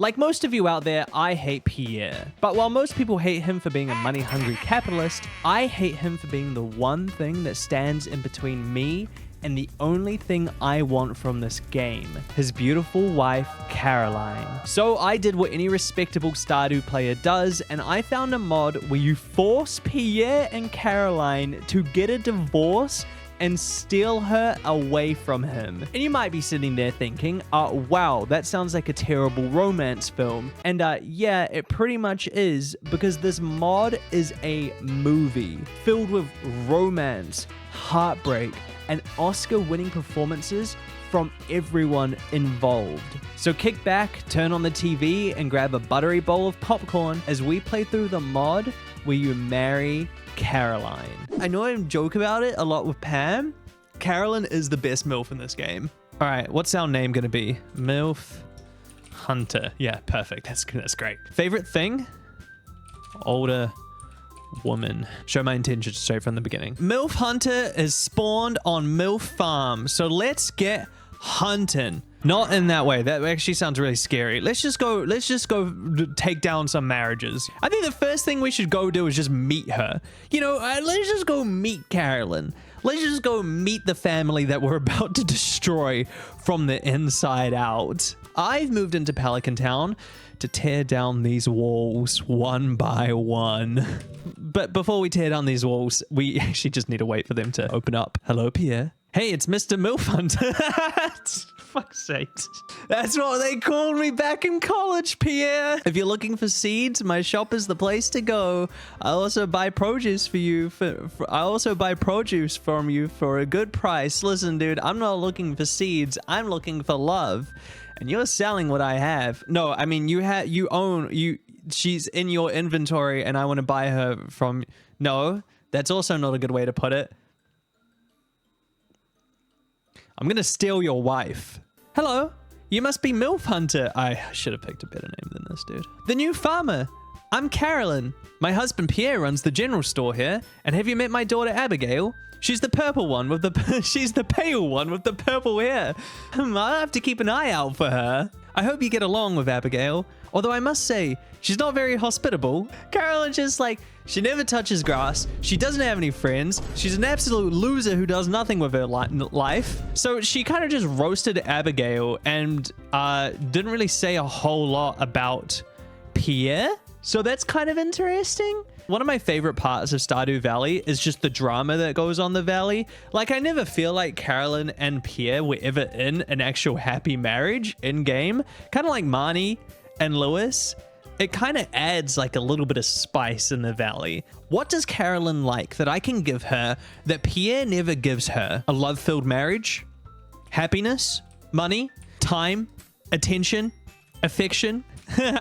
Like most of you out there, I hate Pierre. But while most people hate him for being a money-hungry capitalist, I hate him for being the one thing that stands in between me and the only thing I want from this game, his beautiful wife, Caroline. So I did what any respectable Stardew player does, and I found a mod where you force Pierre and Caroline to get a divorce and steal her away from him. And you might be sitting there thinking, wow, that sounds like a terrible romance film. And yeah, it pretty much is, because this mod is a movie filled with romance, heartbreak, and Oscar-winning performances from everyone involved. So kick back, turn on the TV, and grab a buttery bowl of popcorn as we play through the mod where you marry Caroline. I know I joke about it a lot with Pam. Caroline is the best MILF in this game. All right, what's our name gonna be? MILF Hunter. Yeah, perfect. That's great. Favorite thing? Older woman. Show my intentions straight from the beginning. MILF Hunter is spawned on MILF Farm, so let's get hunting. Not in that way. That actually sounds really scary. Let's just go take down some marriages. I think the first thing we should go do is just meet her. You know, let's just go meet Carolyn. Let's just go meet the family that we're about to destroy from the inside out. I've moved into Pelican Town to tear down these walls one by one. But before we tear down these walls, we actually just need to wait for them to open up. Hello, Pierre. Hey, it's Mr. MILF Hunter. Fuck's sake. That's what they called me back in college, Pierre. If you're looking for seeds, my shop is the place to go. I also buy produce for you. I also buy produce from you for a good price. Listen, dude, I'm not looking for seeds. I'm looking for love. And you're selling what I have. No, I mean, she's in your inventory and I want to buy her from... No, that's also not a good way to put it. I'm gonna steal your wife. Hello, you must be MILF Hunter. I should have picked a better name than this, dude. The new farmer. I'm Carolyn. My husband Pierre runs the general store here. And have you met my daughter Abigail? She's the purple one with the... She's the pale one with the purple hair. I'll have to keep an eye out for her. I hope you get along with Abigail. Although I must say, she's not very hospitable. Carolyn's just like, she never touches grass. She doesn't have any friends. She's an absolute loser who does nothing with her life. So she kind of just roasted Abigail and didn't really say a whole lot about Pierre. So that's kind of interesting. One of my favorite parts of Stardew Valley is just the drama that goes on the valley. Like, I never feel like Carolyn and Pierre were ever in an actual happy marriage in game. Kind of like Marnie and Lewis. It kind of adds like a little bit of spice in the valley. What does Carolyn like that I can give her that Pierre never gives her? A love-filled marriage? Happiness? Money? Time? Attention? Affection?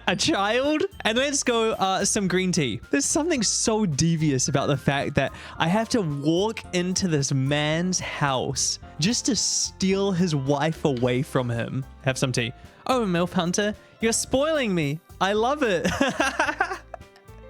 A child? And let's go some green tea. There's something so devious about the fact that I have to walk into this man's house just to steal his wife away from him. Have some tea. Oh, MILF Hunter, you're spoiling me. I love it.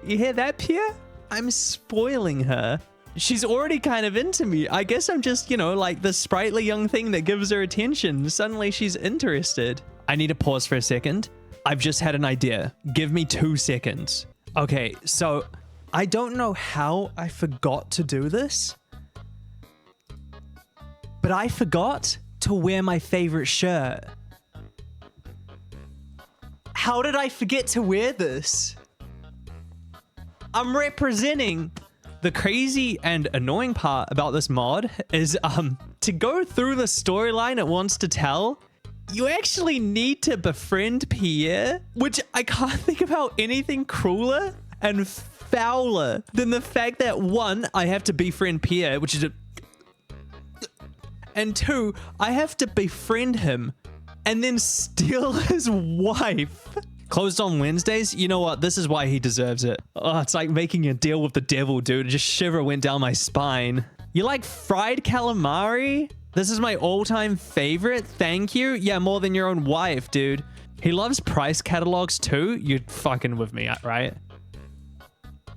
You hear that, Pierre? I'm spoiling her. She's already kind of into me. I guess I'm just, you know, like the sprightly young thing that gives her attention. Suddenly she's interested. I need to pause for a second. I've just had an idea. Give me 2 seconds. Okay, so I don't know how I forgot to do this, but I forgot to wear my favorite shirt. How did I forget to wear this? I'm representing. The crazy and annoying part about this mod is to go through the storyline it wants to tell, you actually need to befriend Pierre, which I can't think about anything crueler and fouler than the fact that 1, I have to befriend Pierre, which is and 2, I have to befriend him and then steal his wife. Closed on Wednesdays? You know what? This is why he deserves it. Oh, it's like making a deal with the devil, dude. Just shiver went down my spine. You like fried calamari? This is my all-time favorite. Thank you. Yeah, more than your own wife, dude. He loves price catalogs too. You're fucking with me, right?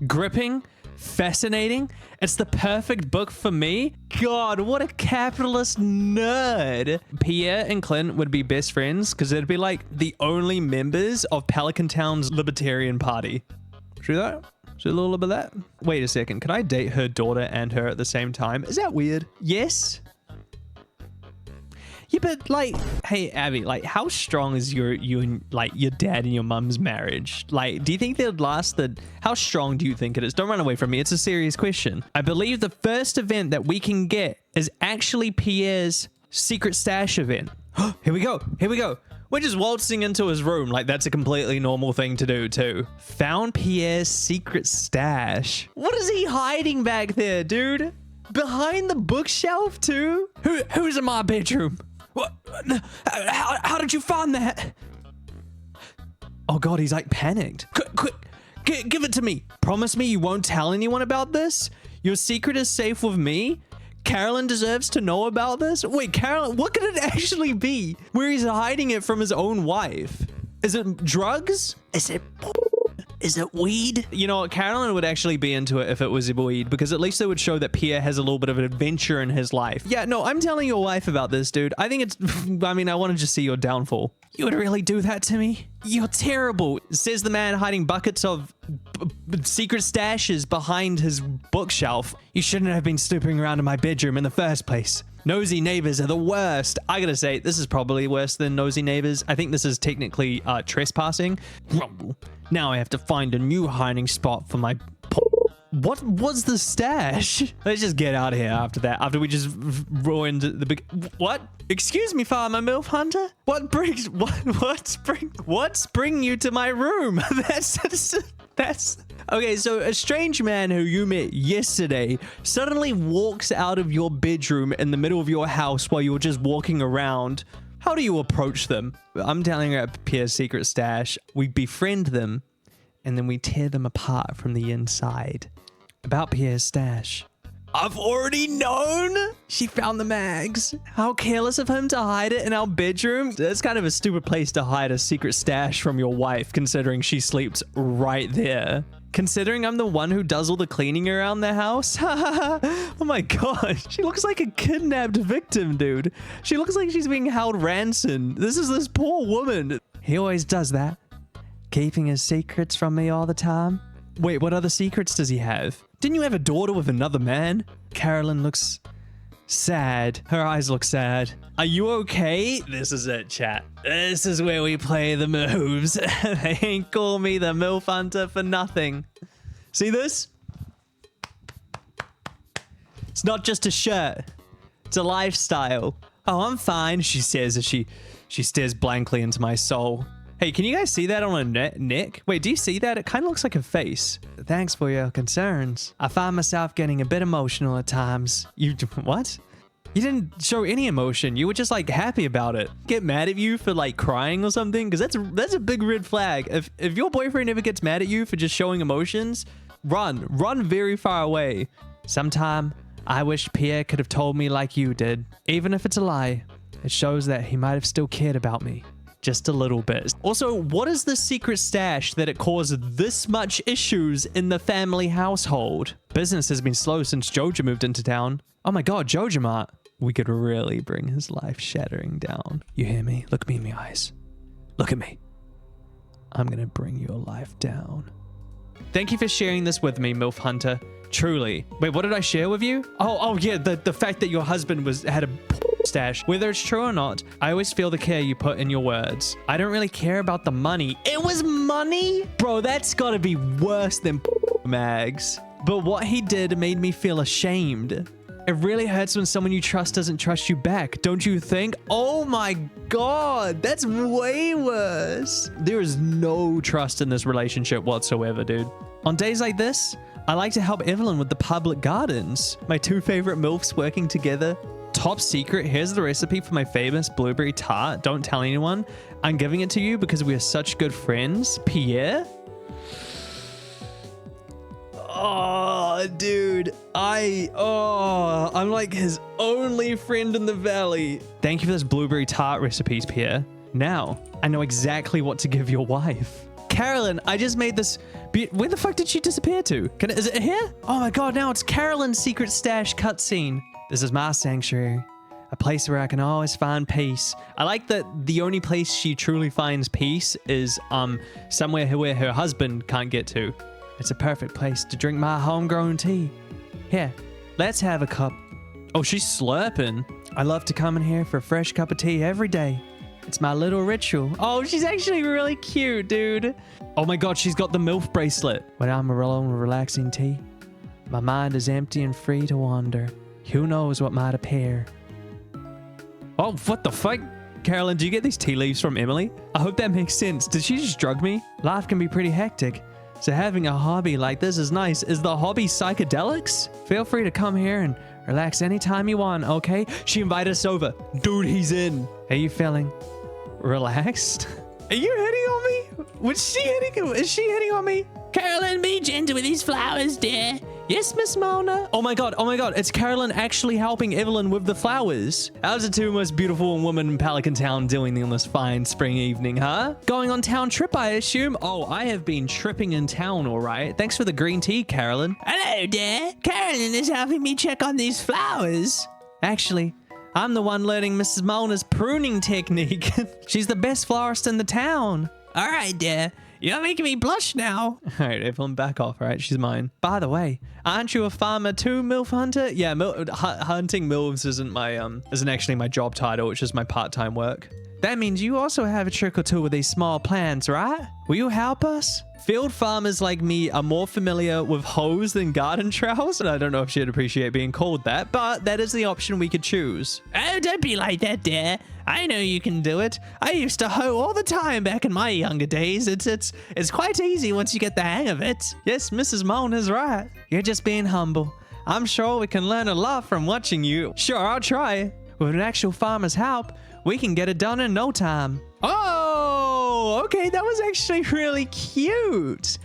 Gripping? Fascinating. It's the perfect book for me. God, what a capitalist nerd. Pierre and Clint would be best friends because it'd be like the only members of Pelican Town's Libertarian Party. See that? See a little bit of that? Wait a second. Can I date her daughter and her at the same time? Is that weird? Yes. Yeah, but like, hey, Abby, like, how strong is your dad and your mum's marriage? Like, do you think they'd last how strong do you think it is? Don't run away from me. It's a serious question. I believe the first event that we can get is actually Pierre's secret stash event. Here we go. Here we go. We're just waltzing into his room. Like, that's a completely normal thing to do, too. Found Pierre's secret stash. What is he hiding back there, dude? Behind the bookshelf, too? Who's in my bedroom? What? How did you find that? Oh, God, he's like panicked. Quick, give it to me. Promise me you won't tell anyone about this? Your secret is safe with me? Carolyn deserves to know about this? Wait, Carolyn, what could it actually be? Where he's hiding it from his own wife? Is it drugs? Is it weed? You know, Carolyn would actually be into it if it was weed, because at least it would show that Pierre has a little bit of an adventure in his life. Yeah, no, I'm telling your wife about this, dude. I think it's, I mean, I want to just see your downfall. You would really do that to me? You're terrible, says the man hiding buckets of secret stashes behind his bookshelf. You shouldn't have been snooping around in my bedroom in the first place. Nosy neighbors are the worst. I gotta say, this is probably worse than nosy neighbors. I think this is technically trespassing. Now I have to find a new hiding spot for my... What was the stash? Let's just get out of here after that. After we just ruined the big... What? Excuse me, Farmer MILF Hunter? What's bringing you to my room? That's... Okay, so a strange man who you met yesterday suddenly walks out of your bedroom in the middle of your house while you're just walking around. How do you approach them? I'm telling her at Pierre's secret stash. We befriend them, and then we tear them apart from the inside. About Pierre's stash. I've already known. She found the mags. How careless of him to hide it in our bedroom. That's kind of a stupid place to hide a secret stash from your wife, considering she sleeps right there. Considering I'm the one who does all the cleaning around the house. Oh my god. She looks like a kidnapped victim, dude. She looks like she's being held ransom. This is this poor woman. He always does that. Keeping his secrets from me all the time. Wait, what other secrets does he have? Didn't you have a daughter with another man? Carolyn looks sad. Her eyes look sad. Are you okay? This is it, chat. This is where we play the moves. They ain't call me the MILF Hunter for nothing. See this? It's not just a shirt. It's a lifestyle. Oh, I'm fine, she says as she stares blankly into my soul. Hey, can you guys see that on a neck? Wait, do you see that? It kind of looks like a face. Thanks for your concerns. I find myself getting a bit emotional at times. What? You didn't show any emotion. You were just like happy about it. Get mad at you for like crying or something? Because that's a big red flag. If your boyfriend ever gets mad at you for just showing emotions, run very far away. Sometime I wish Pierre could have told me like you did. Even if it's a lie, it shows that he might have still cared about me. Just a little bit. Also, what is the secret stash that it caused this much issues in the family household? Business has been slow since Joja moved into town. Oh my god, Joja Mart. We could really bring his life shattering down. You hear me? Look me in the eyes. Look at me. I'm gonna bring your life down. Thank you for sharing this with me, MILF Hunter. Truly. Wait, what did I share with you? Oh yeah, the fact that your husband had a stash. Whether it's true or not, I always feel the care you put in your words. I don't really care about the money. It was money? Bro, that's gotta be worse than mags. But what he did made me feel ashamed. It really hurts when someone you trust doesn't trust you back, don't you think? Oh my god, that's way worse. There is no trust in this relationship whatsoever, dude. On days like this, I like to help Evelyn with the public gardens. My two favorite MILFs working together. Top secret, here's the recipe for my famous blueberry tart. Don't tell anyone. I'm giving it to you because we are such good friends. Pierre? Oh, dude. I'm like his only friend in the valley. Thank you for this blueberry tart recipes, Pierre. Now, I know exactly what to give your wife. Carolyn, I just made this... Where the fuck did she disappear to? Is it here? Oh my god, now it's Carolyn's secret stash cutscene. This is my sanctuary. A place where I can always find peace. I like that the only place she truly finds peace is somewhere where her husband can't get to. It's a perfect place to drink my homegrown tea. Here, let's have a cup. Oh, she's slurping. I love to come in here for a fresh cup of tea every day. It's my little ritual. Oh, she's actually really cute, dude. Oh my god, she's got the MILF bracelet. When I'm alone with relaxing tea, my mind is empty and free to wander. Who knows what might appear? Oh, what the fuck? Carolyn, do you get these tea leaves from Emily? I hope that makes sense. Did she just drug me? Life can be pretty hectic, so having a hobby like this is nice. Is the hobby psychedelics? Feel free to come here and relax anytime you want, okay? She invited us over. Dude, he's in. Are you feeling relaxed? Are you hitting on me? Is she hitting on me? Carolyn, be gentle with these flowers, dear. Yes, Miss Mona. Oh my god, it's Carolyn actually helping Evelyn with the flowers. How's the two most beautiful women in Pelican Town doing on this fine spring evening, huh? Going on town trip, I assume? Oh, I have been tripping in town, all right. Thanks for the green tea, Carolyn. Hello, dear. Carolyn is helping me check on these flowers. Actually, I'm the one learning Mrs. Mona's pruning technique. She's the best florist in the town. All right, dear. You're making me blush now. All right, Evelyn, back off. All right, she's mine. By the way, aren't you a farmer too, MILF hunter? Yeah, hunting MILFs isn't actually my job title. It's just my part-time work. That means you also have a trick or two with these small plants, right? Will you help us? Field farmers like me are more familiar with hoes than garden trowels, and I don't know if she'd appreciate being called that, but that is the option we could choose. Oh, don't be like that, dear. I know you can do it. I used to hoe all the time back in my younger days. It's quite easy once you get the hang of it. Yes, Mrs. Mona's right. You're just being humble. I'm sure we can learn a lot from watching you. Sure, I'll try. With an actual farmer's help, we can get it done in no time. Oh, okay, that was actually really cute.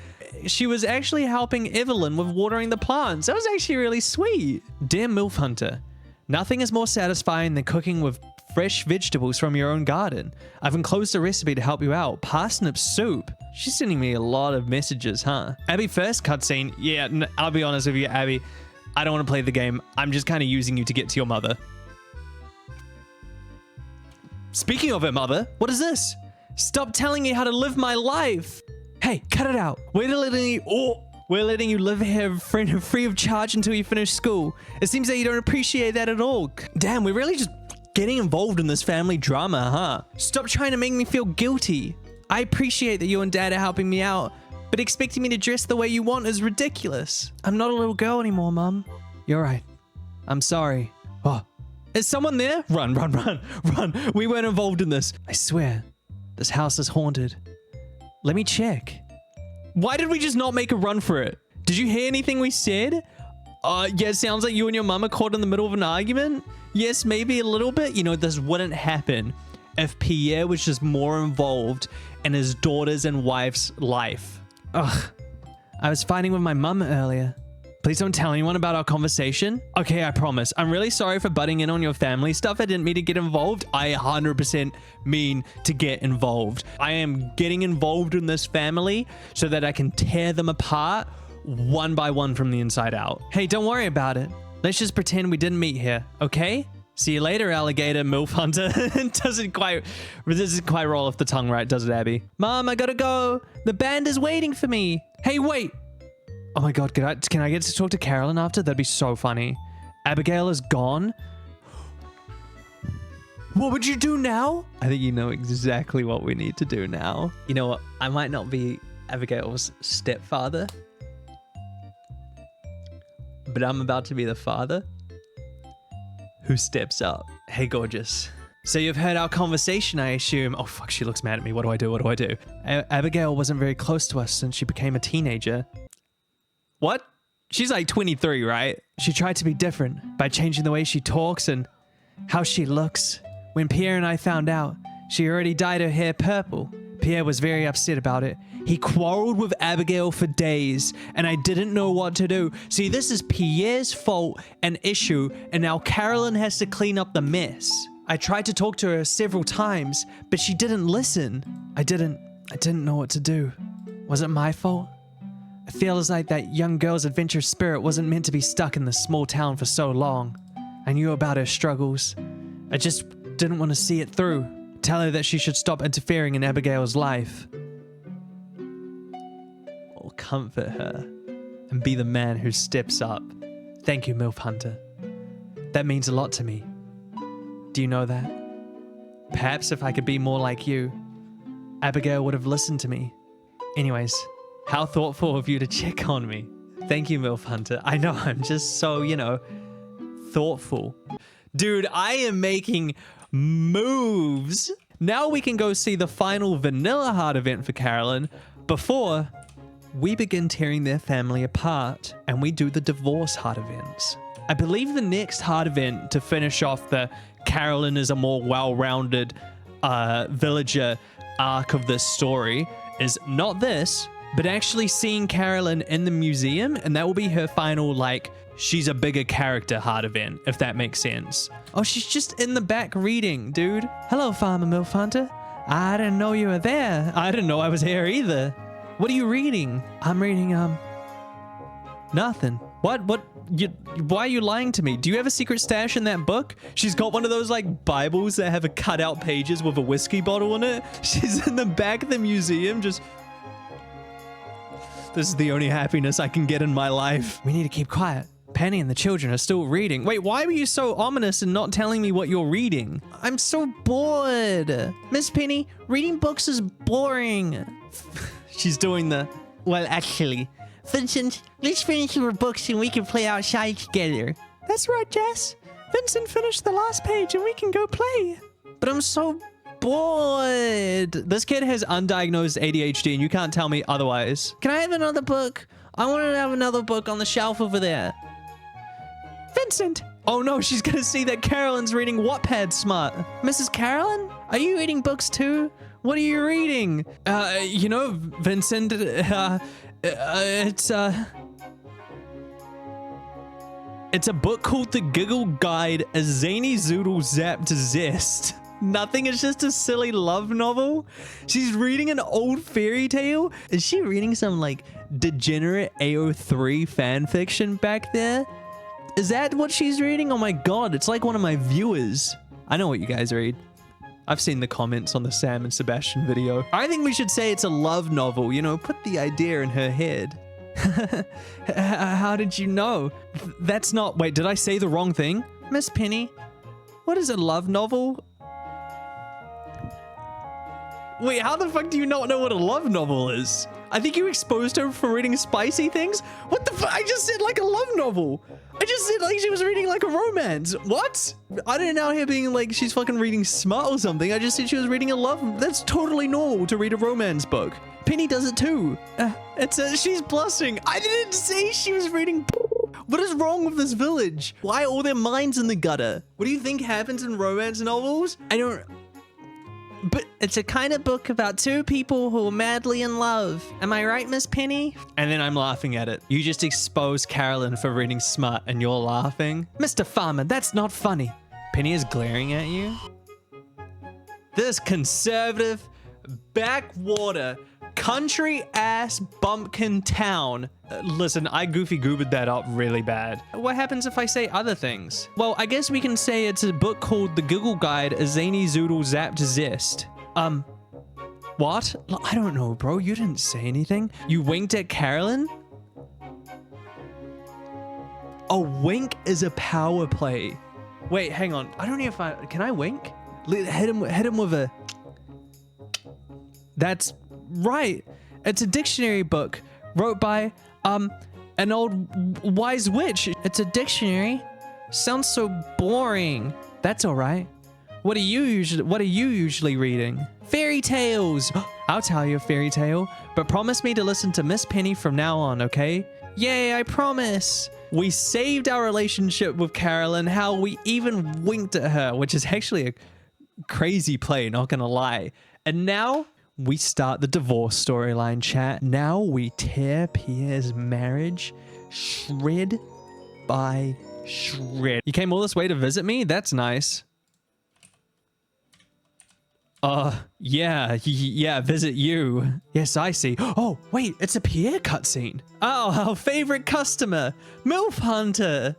She was actually helping Evelyn with watering the plants. That was actually really sweet. Dear MILF Hunter, nothing is more satisfying than cooking with fresh vegetables from your own garden. I've enclosed a recipe to help you out. Parsnip soup. She's sending me a lot of messages, huh? Abby, first cutscene. Yeah, I'll be honest with you, Abby. I don't want to play the game. I'm just kind of using you to get to your mother. Speaking of her mother, what is this? Stop telling me how to live my life. Hey, cut it out. We're letting you live here free of charge until you finish school. It seems that you don't appreciate that at all. Damn, we're really just getting involved in this family drama, huh? Stop trying to make me feel guilty. I appreciate that you and Dad are helping me out, but expecting me to dress the way you want is ridiculous. I'm not a little girl anymore, Mum. You're right. I'm sorry. Oh, is someone there? Run. We weren't involved in this. I swear, this house is haunted. Let me check. Why did we just not make a run for it? Did you hear anything we said? Yeah, it sounds like you and your mum are caught in the middle of an argument. Yes, maybe a little bit. You know, this wouldn't happen if Pierre was just more involved in his daughter's and wife's life. Ugh. I was fighting with my mum earlier. Please don't tell anyone about our conversation. Okay, I promise. I'm really sorry for butting in on your family stuff. I didn't mean to get involved. I 100% mean to get involved. I am getting involved in this family so that I can tear them apart one by one from the inside out. Hey, don't worry about it. Let's just pretend we didn't meet here, okay? See you later, alligator MILF hunter. Doesn't quite roll off the tongue right, does it, Abby? Mom, I gotta go. The band is waiting for me. Hey, wait. Oh my god, can I get to talk to Carolyn after? That'd be so funny. Abigail is gone. What would you do now? I think you know exactly what we need to do now. You know what? I might not be Abigail's stepfather, but I'm about to be the father who steps up. Hey, gorgeous. So you've heard our conversation, I assume. Oh, fuck, she looks mad at me. What do I do? Abigail wasn't very close to us since she became a teenager. What? She's like 23, right? She tried to be different by changing the way she talks and how she looks. When Pierre and I found out, she already dyed her hair purple. Pierre was very upset about it. He quarreled with Abigail for days, and I didn't know what to do. See, this is Pierre's fault and issue, and now Carolyn has to clean up the mess. I tried to talk to her several times, but she didn't listen. I didn't know what to do. Was it my fault? I feel as like that young girl's adventurous spirit wasn't meant to be stuck in this small town for so long. I knew about her struggles. I just didn't want to see it through. Tell her that she should stop interfering in Abigail's life. Or comfort her and be the man who steps up. Thank you, MILF Hunter. That means a lot to me. Do you know that? Perhaps if I could be more like you, Abigail would have listened to me. Anyways, how thoughtful of you to check on me. Thank you, MILF Hunter. I know, I'm just so, thoughtful. Dude, I am making moves. Now we can go see the final Vanilla Heart event for Carolyn before we begin tearing their family apart and we do the Divorce Heart events. I believe the next heart event to finish off the Carolyn is a more well-rounded villager arc of this story is not this, but actually seeing Carolyn in the museum, and that will be her final, she's a bigger character heart event, if that makes sense. Oh, she's just in the back reading, dude. Hello, Farmer MILF Hunter. I didn't know you were there. I didn't know I was here either. What are you reading? I'm reading, nothing. What? Why are you lying to me? Do you have a secret stash in that book? She's got one of those Bibles that have a cutout pages with a whiskey bottle in it. She's in the back of the museum just... This is the only happiness I can get in my life. We need to keep quiet. Penny and the children are still reading. Wait, why were you so ominous and not telling me what you're reading? I'm so bored. Miss Penny, reading books is boring. She's doing the... Well, actually... Vincent, let's finish your books and we can play outside together. That's right, Jess. Vincent finished the last page and we can go play. But I'm so bored. This kid has undiagnosed ADHD and you can't tell me otherwise. Can I have another book? I want to have another book on the shelf over there. Vincent! Oh no, she's gonna see that Carolyn's reading Wattpad Smart. Mrs. Carolyn? Are you reading books too? What are you reading? Vincent, it's a book called The Giggle Guide, a zany zoodle zapped zest. Nothing, it's just a silly love novel. She's reading an old fairy tale. Is she reading some degenerate AO3 fan fiction back there? Is that what she's reading? Oh my god, it's like one of my viewers. I know what you guys read. I've seen the comments on the Sam and Sebastian video. I think we should say it's a love novel, put the idea in her head. How did you know? That's not... Wait, did I say the wrong thing? Miss Penny, what is a love novel? Wait, how the fuck do you not know what a love novel is? I think you exposed her for reading spicy things? What the fuck? I just said a love novel. I just said she was reading a romance. What? I didn't know her being she's fucking reading smart or something. I just said she was reading a love. That's totally normal to read a romance book. Penny does it too. She's blushing. I didn't say she was reading. What is wrong with this village? Why are all their minds in the gutter? What do you think happens in romance novels? I don't... But it's a kind of book about two people who are madly in love. Am I right, Miss Penny? And then I'm laughing at it. You just exposed Carolyn for reading smart and you're laughing? Mr. Farmer, that's not funny. Penny is glaring at you. This conservative, backwater, country-ass bumpkin town. Listen, I goofy goobered that up really bad. What happens if I say other things? Well, I guess we can say it's a book called The Giggle Guide, a zany zoodle zapped zest. What? I don't know, bro. You didn't say anything. You winked at Carolyn? A wink is a power play. Wait, hang on. I don't know if can I wink? Hit him with a... That's right. It's a dictionary book wrote by an old wise witch. It's a dictionary. Sounds so boring. That's all right. What are you usually reading? Fairy tales. I'll tell you a fairy tale, but promise me to listen to Miss Penny from now on, okay? Yay, I promise. We saved our relationship with Carolyn, how we even winked at her, which is actually a crazy play, not gonna lie. And now we start the divorce storyline, chat. Now we tear Pierre's marriage shred by shred. You came all this way to visit me? That's nice. Yeah, visit you. Yes, I see. Oh, wait, it's a Pierre cutscene. Oh, our favorite customer, MILF Hunter.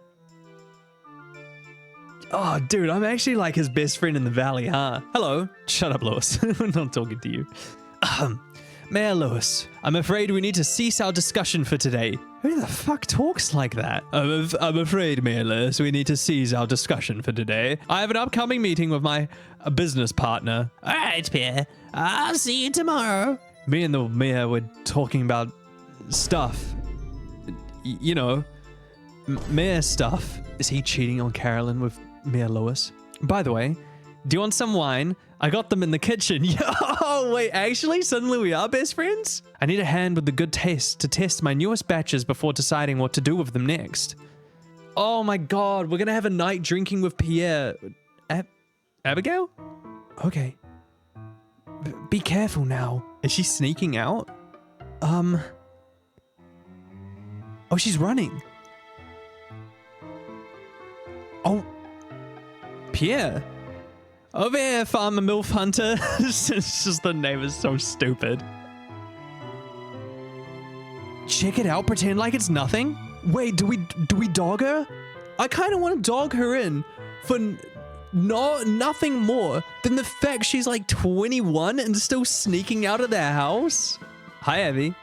Oh, dude, I'm actually like his best friend in the valley, huh? Hello. Shut up, Lewis. I'm not talking to you. Mayor Lewis, I'm afraid we need to cease our discussion for today. Who the fuck talks like that? I'm afraid, Mayor Lewis, we need to cease our discussion for today. I have an upcoming meeting with my business partner. All right, Pierre. I'll see you tomorrow. Me and the mayor were talking about stuff. You know, mayor stuff. Is he cheating on Carolyn with Mayor Lewis? By the way, do you want some wine? I got them in the kitchen. Oh, wait, actually, suddenly we are best friends? I need a hand with the good taste to test my newest batches before deciding what to do with them next. Oh my god, we're gonna have a night drinking with Pierre. Abigail? Okay. Be careful now. Is she sneaking out? Oh, she's running. Oh. Pierre. Over here, Farmer MILF Hunter. It's just the name is so stupid. Check it out, pretend like it's nothing. Wait, do we dog her? I kind of want to dog her in for nothing more than the fact she's like 21 and still sneaking out of their house. Hi, Abby.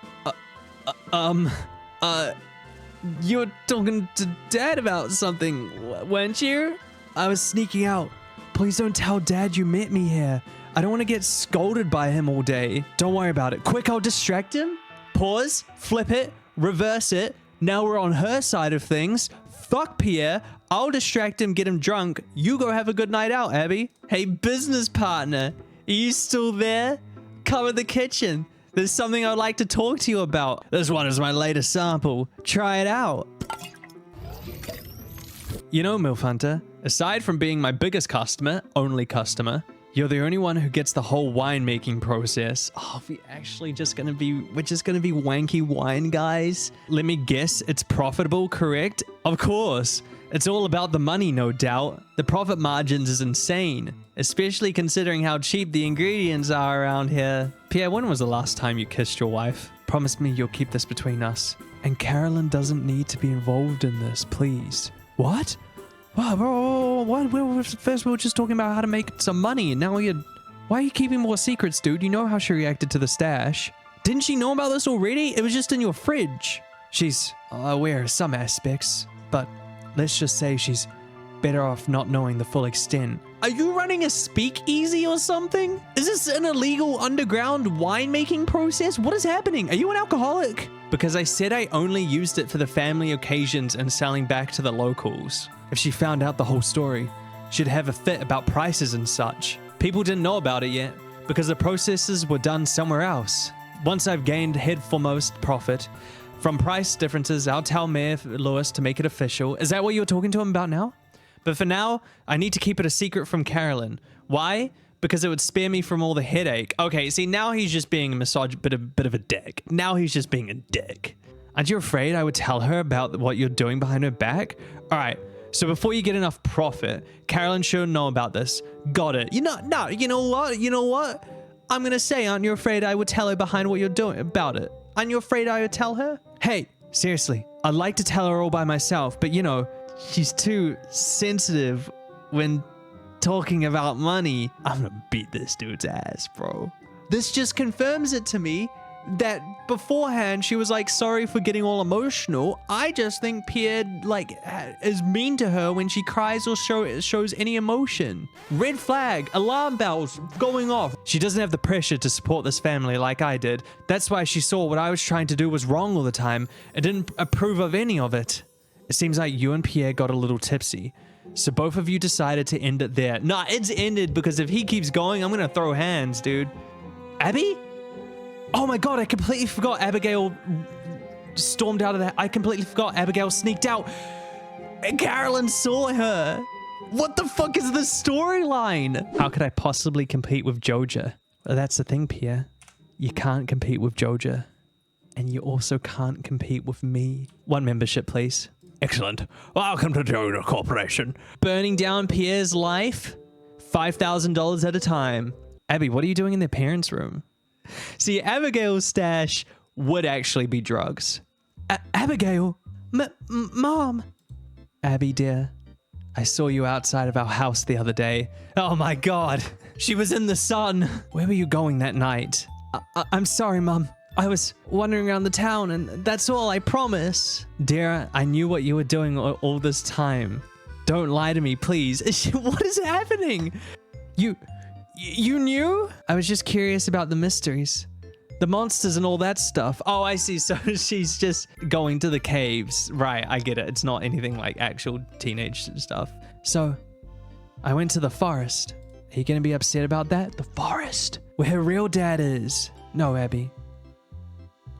You were talking to Dad about something, weren't you? I was sneaking out. Please don't tell Dad you met me here. I don't want to get scolded by him all day. Don't worry about it. Quick, I'll distract him. Pause, flip it, reverse it. Now we're on her side of things. Fuck Pierre. I'll distract him, get him drunk. You go have a good night out, Abby. Hey, business partner. Are you still there? Cover the kitchen. There's something I'd like to talk to you about. This one is my latest sample. Try it out. You know, MILF Hunter, aside from being my biggest customer, only customer, you're the only one who gets the whole winemaking process. Oh, we're just gonna be wanky wine guys. Let me guess, it's profitable, correct? Of course. It's all about the money, no doubt. The profit margins is insane, especially considering how cheap the ingredients are around here. Pierre, when was the last time you kissed your wife? Promise me you'll keep this between us. And Carolyn doesn't need to be involved in this, please. What? Wow, first we were just talking about how to make some money, and now why are you keeping more secrets, dude? You know how she reacted to the stash. Didn't she know about this already? It was just in your fridge. She's aware of some aspects, but let's just say she's better off not knowing the full extent. Are you running a speakeasy or something? Is this an illegal underground winemaking process? What is happening? Are you an alcoholic? Because I said I only used it for the family occasions and selling back to the locals. If she found out the whole story, she'd have a fit about prices and such. People didn't know about it yet because the processes were done somewhere else. Once I've gained head foremost profit from price differences, I'll tell Mayor Lewis to make it official. Is that what you're talking to him about now? But for now, I need to keep it a secret from Carolyn. Why? Because it would spare me from all the headache. Okay, see, now he's just being a bit of a dick. Now he's just being a dick. Aren't you afraid I would tell her about what you're doing behind her back? All right, so before you get enough profit, Carolyn should know about this. Got it. You know what? I'm gonna say, aren't you afraid I would tell her behind what you're doing about it? Aren't you afraid I would tell her? Hey, seriously, I'd like to tell her all by myself, but you know, she's too sensitive when talking about money. I'm gonna beat this dude's ass, bro. This just confirms it to me that beforehand she was like sorry for getting all emotional. I just think Pierre is mean to her when she cries or shows any emotion. Red flag, alarm bells going off. She doesn't have the pressure to support this family like I did. That's why she saw what I was trying to do was wrong all the time and didn't approve of any of it. It seems like you and Pierre got a little tipsy. So both of you decided to end it there. Nah, it's ended because if he keeps going, I'm gonna throw hands, dude. Abby? Oh my god, I completely forgot Abigail stormed out of that. I completely forgot Abigail sneaked out. And Carolyn saw her. What the fuck is the storyline? How could I possibly compete with Joja? Well, that's the thing, Pierre. You can't compete with Joja. And you also can't compete with me. One membership, please. Excellent. Welcome to Joja Corporation. Burning down Pierre's life, $5,000 at a time. Abby, what are you doing in their parents' room? See, Abigail's stash would actually be drugs. Abigail? Mom? Abby, dear, I saw you outside of our house the other day. Oh my God, she was in the sun. Where were you going that night? I'm sorry, Mom. I was wandering around the town and that's all, I promise. Dear, I knew what you were doing all this time. Don't lie to me, please. What is happening? You knew? I was just curious about the mysteries. The monsters and all that stuff. Oh, I see. So she's just going to the caves. Right, I get it. It's not anything like actual teenage stuff. So I went to the forest. Are you going to be upset about that? The forest? Where her real dad is. No, Abby.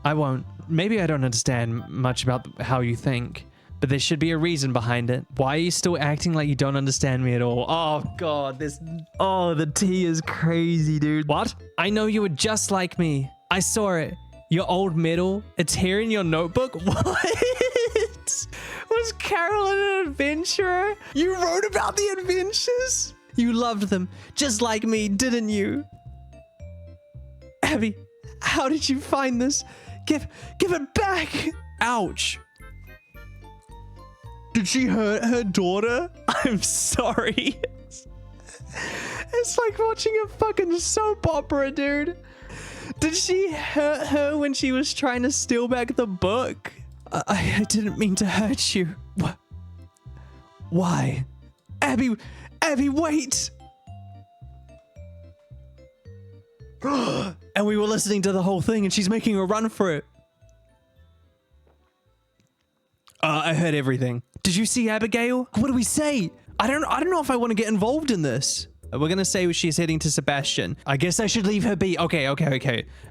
I won't. Maybe I don't understand much about how you think, but there should be a reason behind it. Why are you still acting like you don't understand me at all? Oh, God. The tea is crazy, dude. What? I know you were just like me. I saw it. Your old medal. It's here in your notebook. What? Was Carolyn an adventurer? You wrote about the adventures? You loved them, just like me, didn't you? Abby, how did you find this? Give it back. Ouch. Did she hurt her daughter? I'm sorry. It's like watching a fucking soap opera, dude. Did she hurt her when she was trying to steal back the book? I didn't mean to hurt you. What? Why? Abby, wait. And we were listening to the whole thing and she's making a run for it. I heard everything. Did you see Abigail? What do we say? I don't know if I want to get involved in this. We're going to say she's heading to Sebastian. I guess I should leave her be. Okay.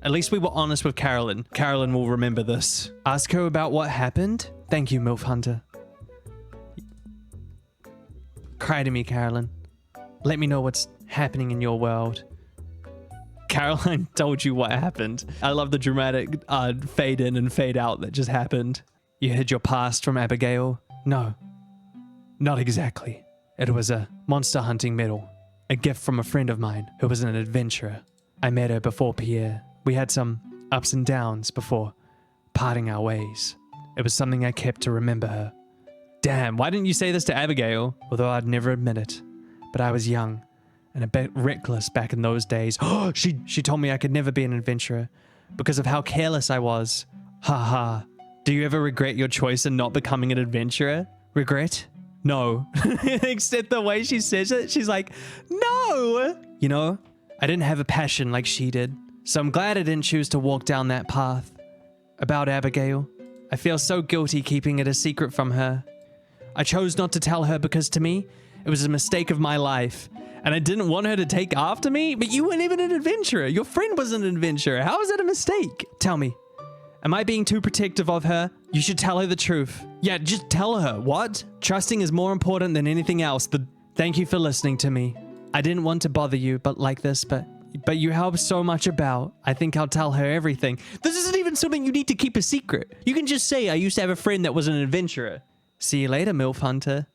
At least we were honest with Carolyn. Carolyn will remember this. Ask her about what happened. Thank you, MILF Hunter. Cry to me, Carolyn. Let me know what's happening in your world. Caroline told you what happened. I love the dramatic fade in and fade out that just happened. You hid your past from Abigail? No, not exactly. It was a monster hunting medal. A gift from a friend of mine who was an adventurer. I met her before Pierre. We had some ups and downs before parting our ways. It was something I kept to remember her. Damn, why didn't you say this to Abigail? Although I'd never admit it. But I was young and a bit reckless back in those days. She told me I could never be an adventurer because of how careless I was. Ha ha. Do you ever regret your choice in not becoming an adventurer? Regret? No. Except the way she says it, she's like, no. You know, I didn't have a passion like she did. So I'm glad I didn't choose to walk down that path. About Abigail, I feel so guilty keeping it a secret from her. I chose not to tell her because to me, it was a mistake of my life. And I didn't want her to take after me, but you weren't even an adventurer. Your friend was an adventurer. How is that a mistake? Tell me. Am I being too protective of her? You should tell her the truth. Yeah, just tell her. What? Trusting is more important than anything else. Thank you for listening to me. I didn't want to bother you, but you help so much about. I think I'll tell her everything. This isn't even something you need to keep a secret. You can just say, I used to have a friend that was an adventurer. See you later, MILF Hunter.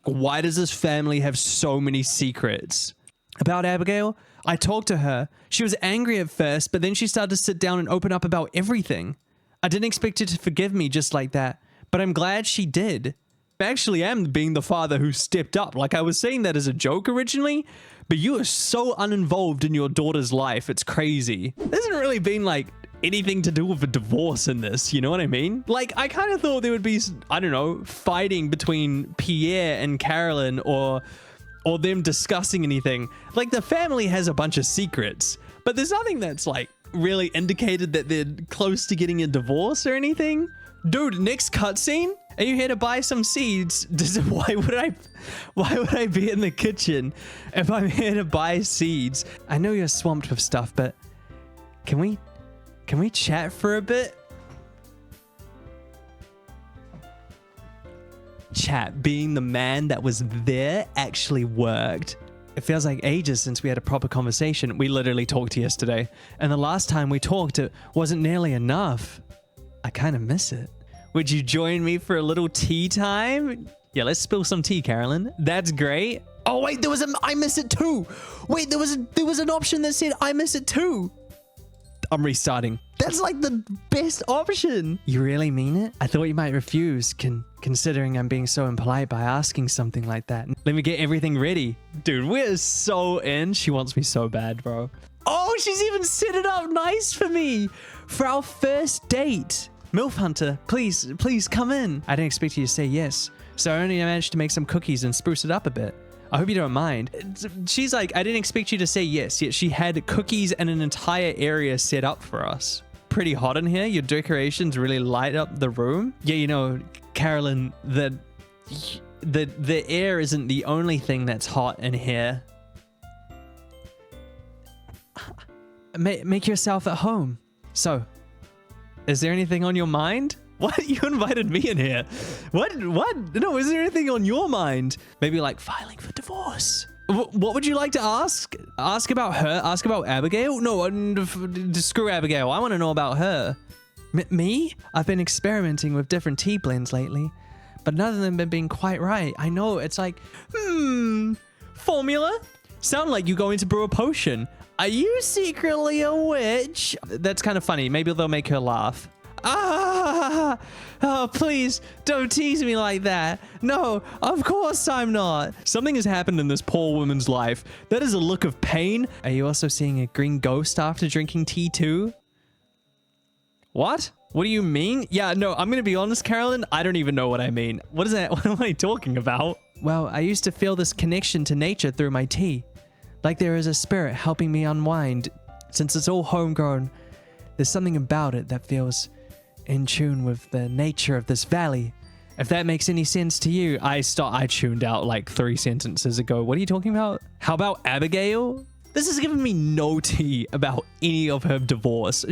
Why does this family have so many secrets? About Abigail, I talked to her. She was angry at first, but then she started to sit down and open up about everything. I didn't expect her to forgive me just like that, but I'm glad she did. I actually am being the father who stepped up. Like, I was saying that as a joke originally, but you are so uninvolved in your daughter's life. It's crazy. There hasn't really been like anything to do with a divorce in this, you know what I mean? Like, I kind of thought there would be, I don't know, fighting between Pierre and Carolyn or them discussing anything. Like, the family has a bunch of secrets, but there's nothing that's like really indicated that they're close to getting a divorce or anything. Dude, next cutscene? Are you here to buy some seeds? Why would I be in the kitchen if I'm here to buy seeds? I know you're swamped with stuff, but can we chat for a bit? Chat, being the man that was there actually worked. It feels like ages since we had a proper conversation. We literally talked yesterday, and the last time we talked, it wasn't nearly enough. I kind of miss it. Would you join me for a little tea time? Yeah, let's spill some tea, Carolyn. That's great. Oh wait, there was I miss it too. Wait, there was an option that said I miss it too. I'm restarting. That's like the best option. You really mean it? I thought you might refuse, considering I'm being so impolite by asking something like that. Let me get everything ready. Dude, we're so in. She wants me so bad, bro. Oh, she's even set it up nice for me for our first date. MILF Hunter, please come in. I didn't expect you to say yes, so I only managed to make some cookies and spruce it up a bit. I hope you don't mind. She's like, I didn't expect you to say yes, yet she had cookies and an entire area set up for us. Pretty hot in here. Your decorations really light up the room. Yeah, you know, Carolyn, the air isn't the only thing that's hot in here. Make yourself at home. So, is there anything on your mind? What? You invited me in here. What? No, is there anything on your mind? Maybe like filing for divorce. What would you like to ask? Ask about her? Ask about Abigail? No, screw Abigail. I want to know about her. Me? I've been experimenting with different tea blends lately, but none of them have been quite right. I know, it's like, formula? Sound like you going to brew a potion. Are you secretly a witch? That's kind of funny. Maybe they'll make her laugh. Oh, please don't tease me like that. No, of course I'm not. Something has happened in this poor woman's life. That is a look of pain. Are you also seeing a green ghost after drinking tea too? What? What do you mean? Yeah, no, I'm going to be honest, Carolyn. I don't even know what I mean. What is that? What am I talking about? Well, I used to feel this connection to nature through my tea. Like there is a spirit helping me unwind. Since it's all homegrown, there's something about it that feels in tune with the nature of this valley. If that makes any sense to you. I tuned out like 3 sentences ago. What are you talking about? How about Abigail? This is giving me no tea about any of her divorce. I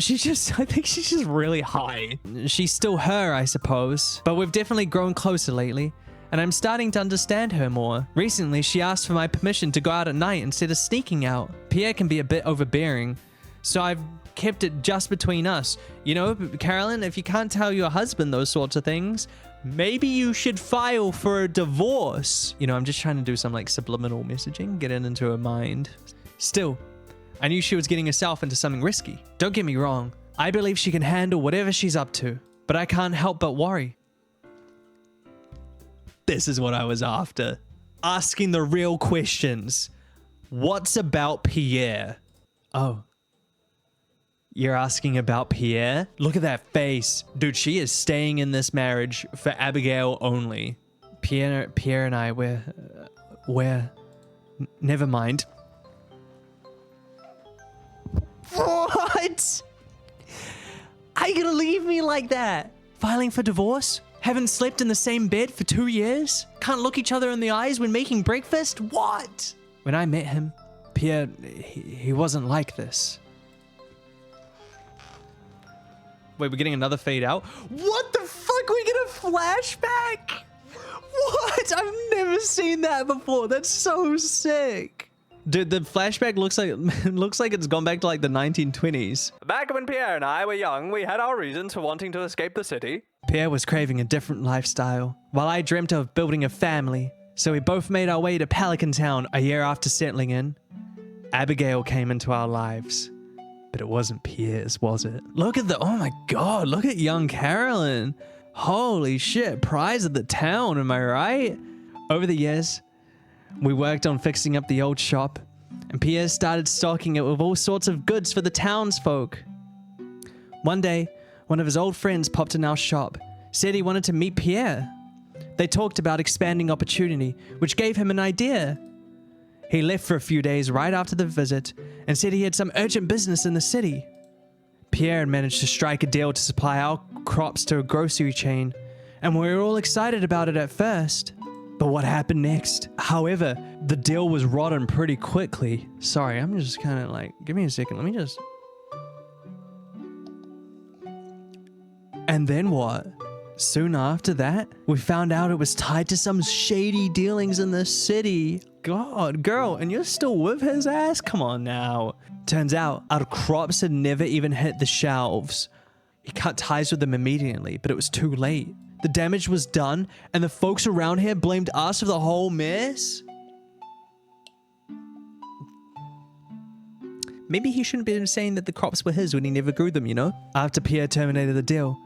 think she's just really high. She's still her, I suppose. But we've definitely grown closer lately, and I'm starting to understand her more. Recently, she asked for my permission to go out at night instead of sneaking out. Pierre can be a bit overbearing, so I've kept it just between us. You know, Carolyn, if you can't tell your husband those sorts of things, maybe you should file for a divorce. You know, I'm just trying to do some like subliminal messaging, get it into her mind. Still, I knew she was getting herself into something risky. Don't get me wrong. I believe she can handle whatever she's up to, but I can't help but worry. This is what I was after. Asking the real questions. What's about Pierre? Oh. You're asking about Pierre? Look at that face. Dude, she is staying in this marriage for Abigail only. Pierre and I, we're... Never mind. What? Are you gonna leave me like that? Filing for divorce? Haven't slept in the same bed for 2 years? Can't look each other in the eyes when making breakfast? What? When I met him, Pierre, he wasn't like this. Wait, we're getting another fade out? What the fuck? We get a flashback? What? I've never seen that before. That's so sick. Dude, the flashback looks like it's gone back to like the 1920s. Back when Pierre and I were young, we had our reasons for wanting to escape the city. Pierre was craving a different lifestyle, while I dreamt of building a family. So we both made our way to Pelican Town a year after settling in. Abigail came into our lives. But it wasn't Pierre's, was it? Look at oh my god, look at young Carolyn. Holy shit, prize of the town, am I right? Over the years, we worked on fixing up the old shop, and Pierre started stocking it with all sorts of goods for the townsfolk. One day, one of his old friends popped in our shop, said he wanted to meet Pierre. They talked about expanding opportunity, which gave him an idea. He left for a few days right after the visit and said he had some urgent business in the city. Pierre had managed to strike a deal to supply our crops to a grocery chain, and we were all excited about it at first. But what happened next? However, the deal was rotten pretty quickly. Sorry, I'm just kind of like, give me a second, let me just... And then what? Soon after that, we found out it was tied to some shady dealings in the city. God, girl, and you're still with his ass? Come on now. Turns out, our crops had never even hit the shelves. He cut ties with them immediately, but it was too late. The damage was done, and the folks around here blamed us for the whole mess? Maybe he shouldn't be saying that the crops were his when he never grew them, you know? After Pierre terminated the deal,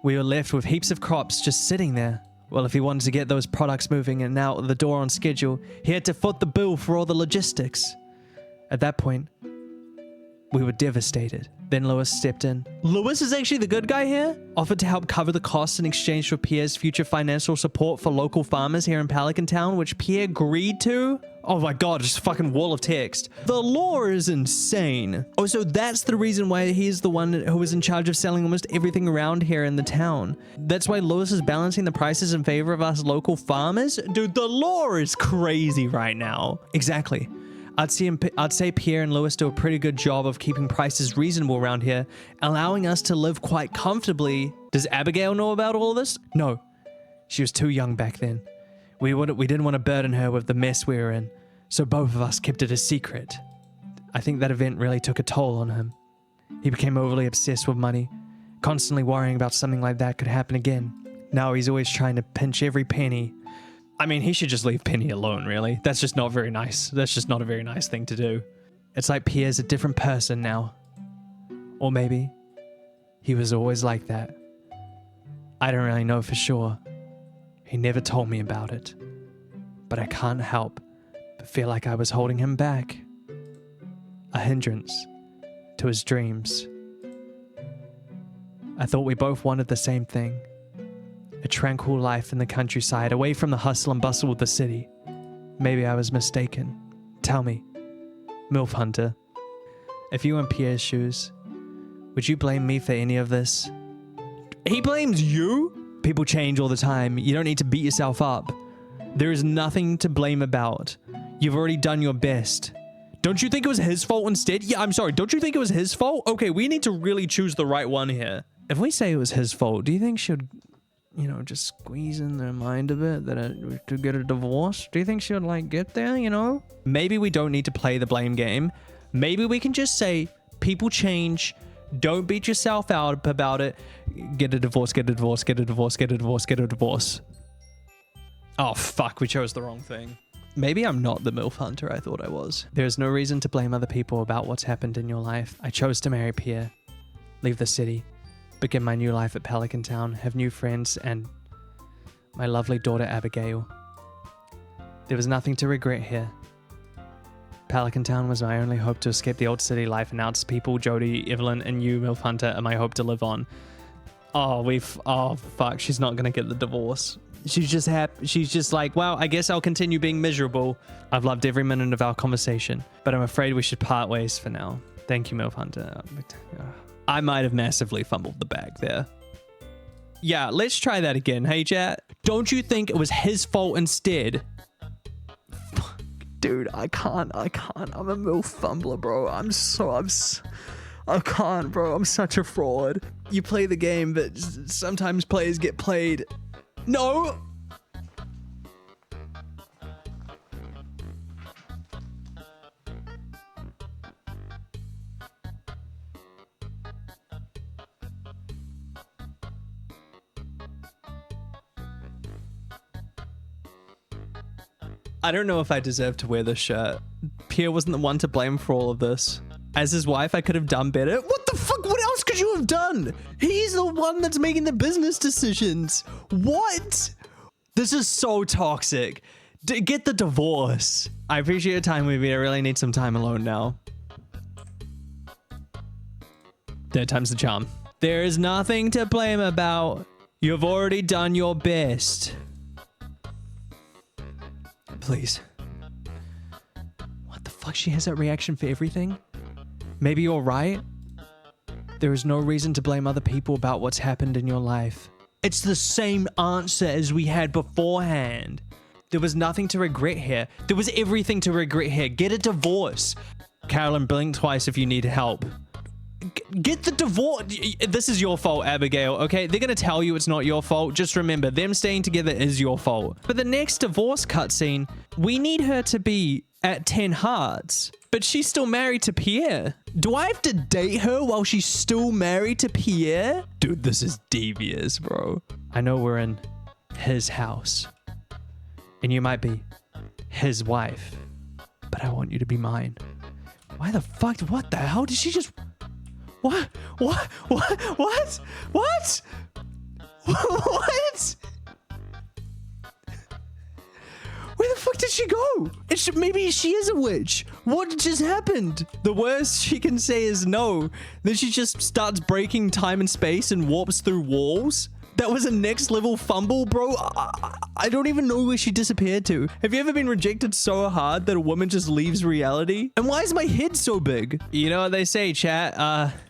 we were left with heaps of crops just sitting there. Well, if he wanted to get those products moving and out the door on schedule, he had to foot the bill for all the logistics. At that point, we were devastated. Then Lewis stepped in. Lewis is actually the good guy here? Offered to help cover the costs in exchange for Pierre's future financial support for local farmers here in Pelican Town, which Pierre agreed to? Oh my god, just a fucking wall of text. The law is insane. Oh, so that's the reason why he's the one who was in charge of selling almost everything around here in the town. That's why Lewis is balancing the prices in favor of us local farmers? Dude, the law is crazy right now. Exactly. I'd say Pierre and Lewis do a pretty good job of keeping prices reasonable around here, allowing us to live quite comfortably. Does Abigail know about all this? No. She was too young back then. We didn't want to burden her with the mess we were in, so both of us kept it a secret. I think that event really took a toll on him. He became overly obsessed with money, constantly worrying about something like that could happen again. Now he's always trying to pinch every penny. I mean, he should just leave Penny alone, really. That's just not very nice. That's just not a very nice thing to do. It's like Pierre's a different person now. Or maybe he was always like that. I don't really know for sure. He never told me about it. But I can't help but feel like I was holding him back. A hindrance to his dreams. I thought we both wanted the same thing. A tranquil life in the countryside, away from the hustle and bustle of the city. Maybe I was mistaken. Tell me, MILF Hunter, if you were in Pierre's shoes, would you blame me for any of this? He blames you? People change all the time. You don't need to beat yourself up. There is nothing to blame about. You've already done your best. Don't you think it was his fault instead? Yeah, I'm sorry. Don't you think it was his fault? Okay, we need to really choose the right one here. If we say it was his fault, do you think she'd, you know, just squeeze in their mind a bit to get a divorce? Do you think she would, like, get there, you know? Maybe we don't need to play the blame game. Maybe we can just say, people change. Don't beat yourself out about it. Get a divorce, get a divorce, get a divorce, get a divorce, get a divorce. Oh, fuck, we chose the wrong thing. Maybe I'm not the MILF hunter I thought I was. There's no reason to blame other people about what's happened in your life. I chose to marry Pierre, leave the city, begin my new life at Pelican Town, have new friends, and my lovely daughter Abigail. There was nothing to regret here. Pelican Town was my only hope to escape the old city life, and now it's people, Jody, Evelyn, and you, MILF Hunter, are my hope to live on. Oh, fuck, she's not gonna get the divorce. She's just happy. She's just like, well, I guess I'll continue being miserable. I've loved every minute of our conversation, but I'm afraid we should part ways for now. Thank you, MILF Hunter. I might have massively fumbled the bag there. Yeah, let's try that again. Hey, chat. Don't you think it was his fault instead? Fuck, dude, I can't. I'm a MILF fumbler, bro. I can't, bro. I'm such a fraud. You play the game, but sometimes players get played. No! I don't know if I deserve to wear this shirt. Pierre wasn't the one to blame for all of this. As his wife, I could have done better. What the fuck? What else could you have done? He's the one that's making the business decisions. What? This is so toxic. Get the divorce. I appreciate your time with me. I really need some time alone now. Third time's the charm. There is nothing to blame about. You've already done your best. Please. What the fuck? She has that reaction for everything? Maybe you're right. There is no reason to blame other people about what's happened in your life. It's the same answer as we had beforehand. There was nothing to regret here. There was everything to regret here. Get a divorce. Carolyn, blink twice if you need help. Get the divorce. This is your fault, Abigail, okay? They're gonna tell you it's not your fault. Just remember, them staying together is your fault. But the next divorce cutscene, we need her to be at 10 hearts. But she's still married to Pierre. Do I have to date her while she's still married to Pierre? Dude, this is devious, bro. I know we're in his house. And you might be his wife. But I want you to be mine. Why the fuck? What the hell? Did she just... What? What? What? What? What? What? Where the fuck did she go? Maybe she is a witch. What just happened? The worst she can say is no. Then she just starts breaking time and space and warps through walls. That was a next level fumble, bro. I don't even know where she disappeared to. Have you ever been rejected so hard that a woman just leaves reality? And why is my head so big? You know what they say, chat.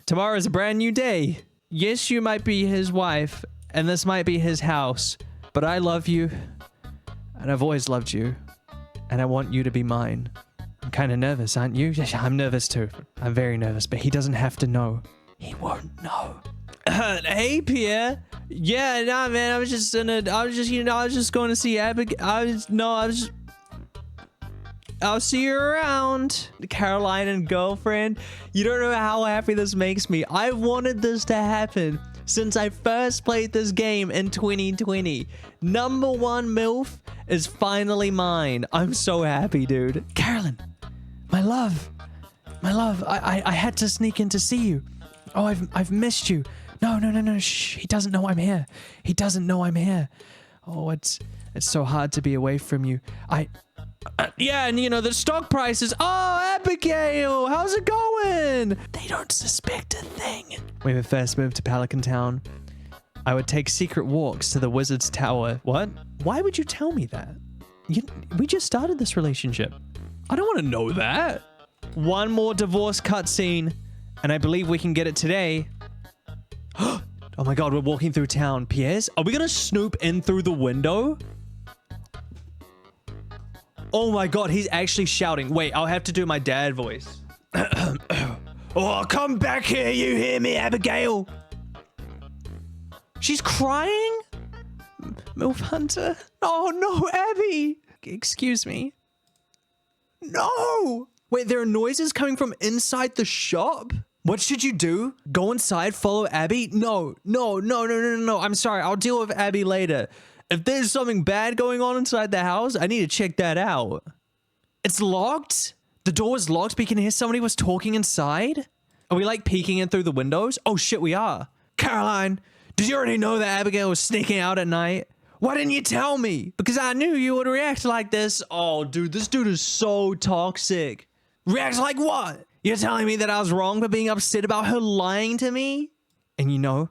Tomorrow's a brand new day. Yes, you might be his wife, and this might be his house, but I love you. And I've always loved you. And I want you to be mine. I'm kind of nervous, aren't you? I'm nervous too. I'm very nervous, but he doesn't have to know. He won't know. Hey, Pierre. Yeah, nah, man. I was just going to see Abigail. I'll see you around. Caroline and girlfriend. You don't know how happy this makes me. I've wanted this to happen since I first played this game in 2020. Number 1 MILF is finally mine. I'm so happy, dude. Carolyn, my love. I had to sneak in to see you. Oh, I've missed you. No. Shh. He doesn't know I'm here. He doesn't know I'm here. Oh, it's so hard to be away from you. Yeah, and you know, the stock prices. Oh, Abigail, how's it going? They don't suspect a thing. When we first moved to Pelican Town, I would take secret walks to the Wizard's Tower. What? Why would you tell me that? We just started this relationship. I don't want to know that. One more divorce cutscene, and I believe we can get it today. Oh my god, we're walking through town. Pierre's? Are we gonna snoop in through the window? Oh my god, he's actually shouting. Wait, I'll have to do my dad voice. Oh, come back here, you hear me, Abigail? She's crying? MILF Hunter? Oh no, Abby! Excuse me. No! Wait, there are noises coming from inside the shop? What should you do? Go inside, follow Abby? No. I'm sorry, I'll deal with Abby later. If there's something bad going on inside the house, I need to check that out. It's locked? The door is locked, but you can hear somebody was talking inside? Are we like peeking in through the windows? Oh shit, we are. Caroline, did you already know that Abigail was sneaking out at night? Why didn't you tell me? Because I knew you would react like this. Oh dude, this dude is so toxic. React like what? You're telling me that I was wrong for being upset about her lying to me? And you know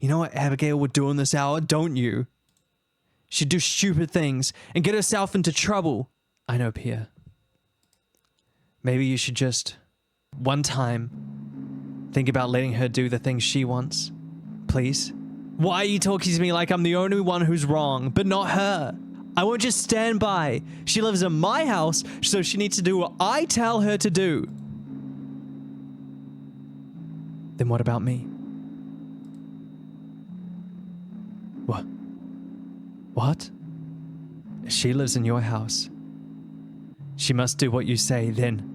what Abigail would do in this hour, don't you? She'd do stupid things and get herself into trouble. I know, Pierre. Maybe you should just, one time, think about letting her do the things she wants. Please? Why are you talking to me like I'm the only one who's wrong, but not her? I won't just stand by. She lives in my house, so she needs to do what I tell her to do. Then what about me? What? What? She lives in your house. She must do what you say, then.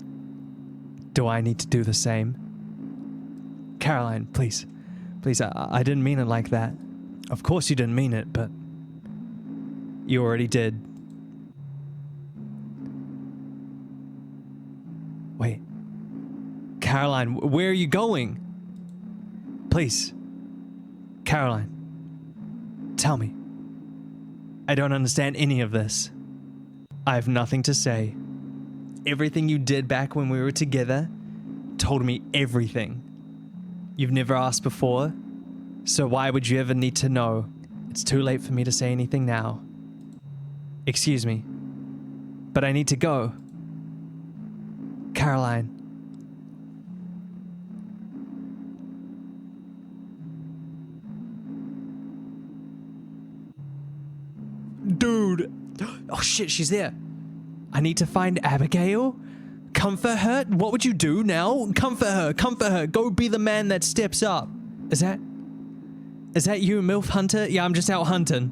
Do I need to do the same? Caroline, please. Please, I didn't mean it like that. Of course you didn't mean it, but you already did. Wait. Caroline, where are you going? Please. Caroline. Tell me. I don't understand any of this. I have nothing to say. Everything you did back when we were together told me everything. You've never asked before, so why would you ever need to know? It's too late for me to say anything now. Excuse me, but I need to go. Caroline. Dude. Oh shit, she's there. I need to find Abigail. Comfort her? What would you do now? Comfort her. Comfort her. Go be the man that steps up. Is that you, MILF Hunter? Yeah, I'm just out hunting.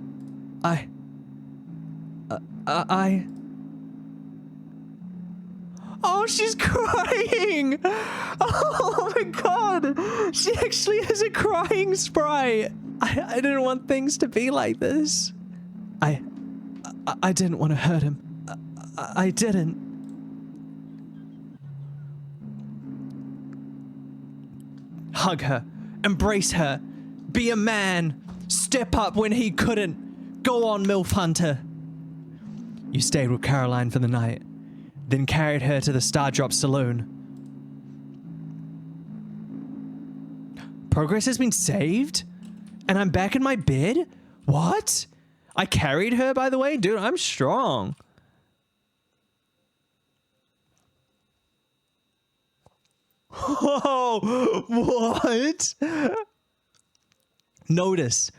Oh, she's crying. Oh my god. She actually has a crying sprite. I didn't want things to be like this. I didn't want to hurt him. I didn't. Hug her. Embrace her. Be a man. Step up when he couldn't. Go on, MILF Hunter. You stayed with Caroline for the night, then carried her to the Stardrop Saloon. Progress has been saved? And I'm back in my bed? What? I carried her, by the way? Dude, I'm strong. Oh, what? Notice,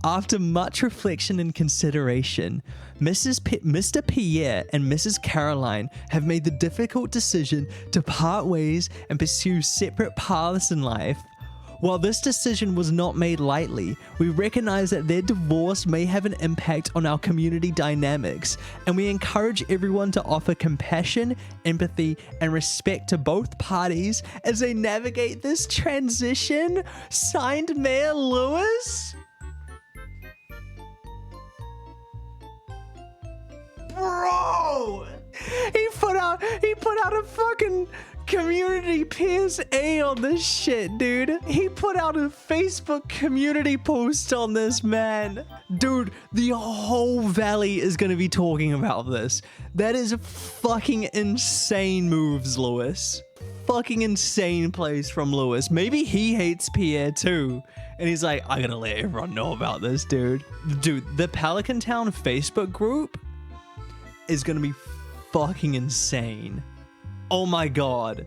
after much reflection and consideration, Mr. Pierre and Mrs. Caroline have made the difficult decision to part ways and pursue separate paths in life. While this decision was not made lightly, we recognize that their divorce may have an impact on our community dynamics, and we encourage everyone to offer compassion, empathy, and respect to both parties as they navigate this transition. Signed, Mayor Lewis? Bro! He put out a fucking community PSA on this shit, dude. He put out a Facebook community post on this, man. Dude, the whole valley is gonna be talking about this. That is fucking insane moves, Lewis. Fucking insane plays from Lewis. Maybe he hates Pierre too. And he's like, I gotta let everyone know about this, dude. Dude, the Pelican Town Facebook group is gonna be fucking insane. Oh my god.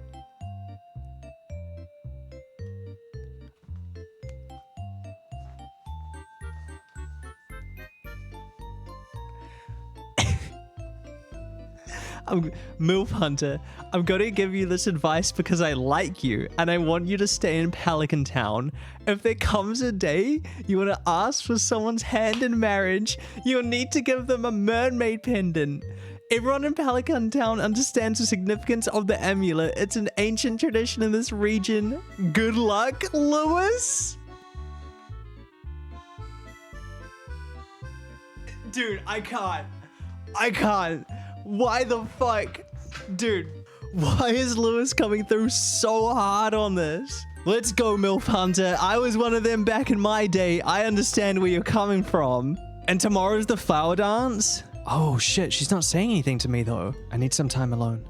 MILF Hunter, I'm going to give you this advice because I like you and I want you to stay in Pelican Town. If there comes a day you want to ask for someone's hand in marriage, you'll need to give them a mermaid pendant. Everyone in Pelican Town understands the significance of the amulet. It's an ancient tradition in this region. Good luck, Lewis. Dude, I can't. Why the fuck? Dude, why is Lewis coming through so hard on this? Let's go, MILF Hunter. I was one of them back in my day. I understand where you're coming from. And tomorrow's the flower dance? Oh shit, she's not saying anything to me though. I need some time alone.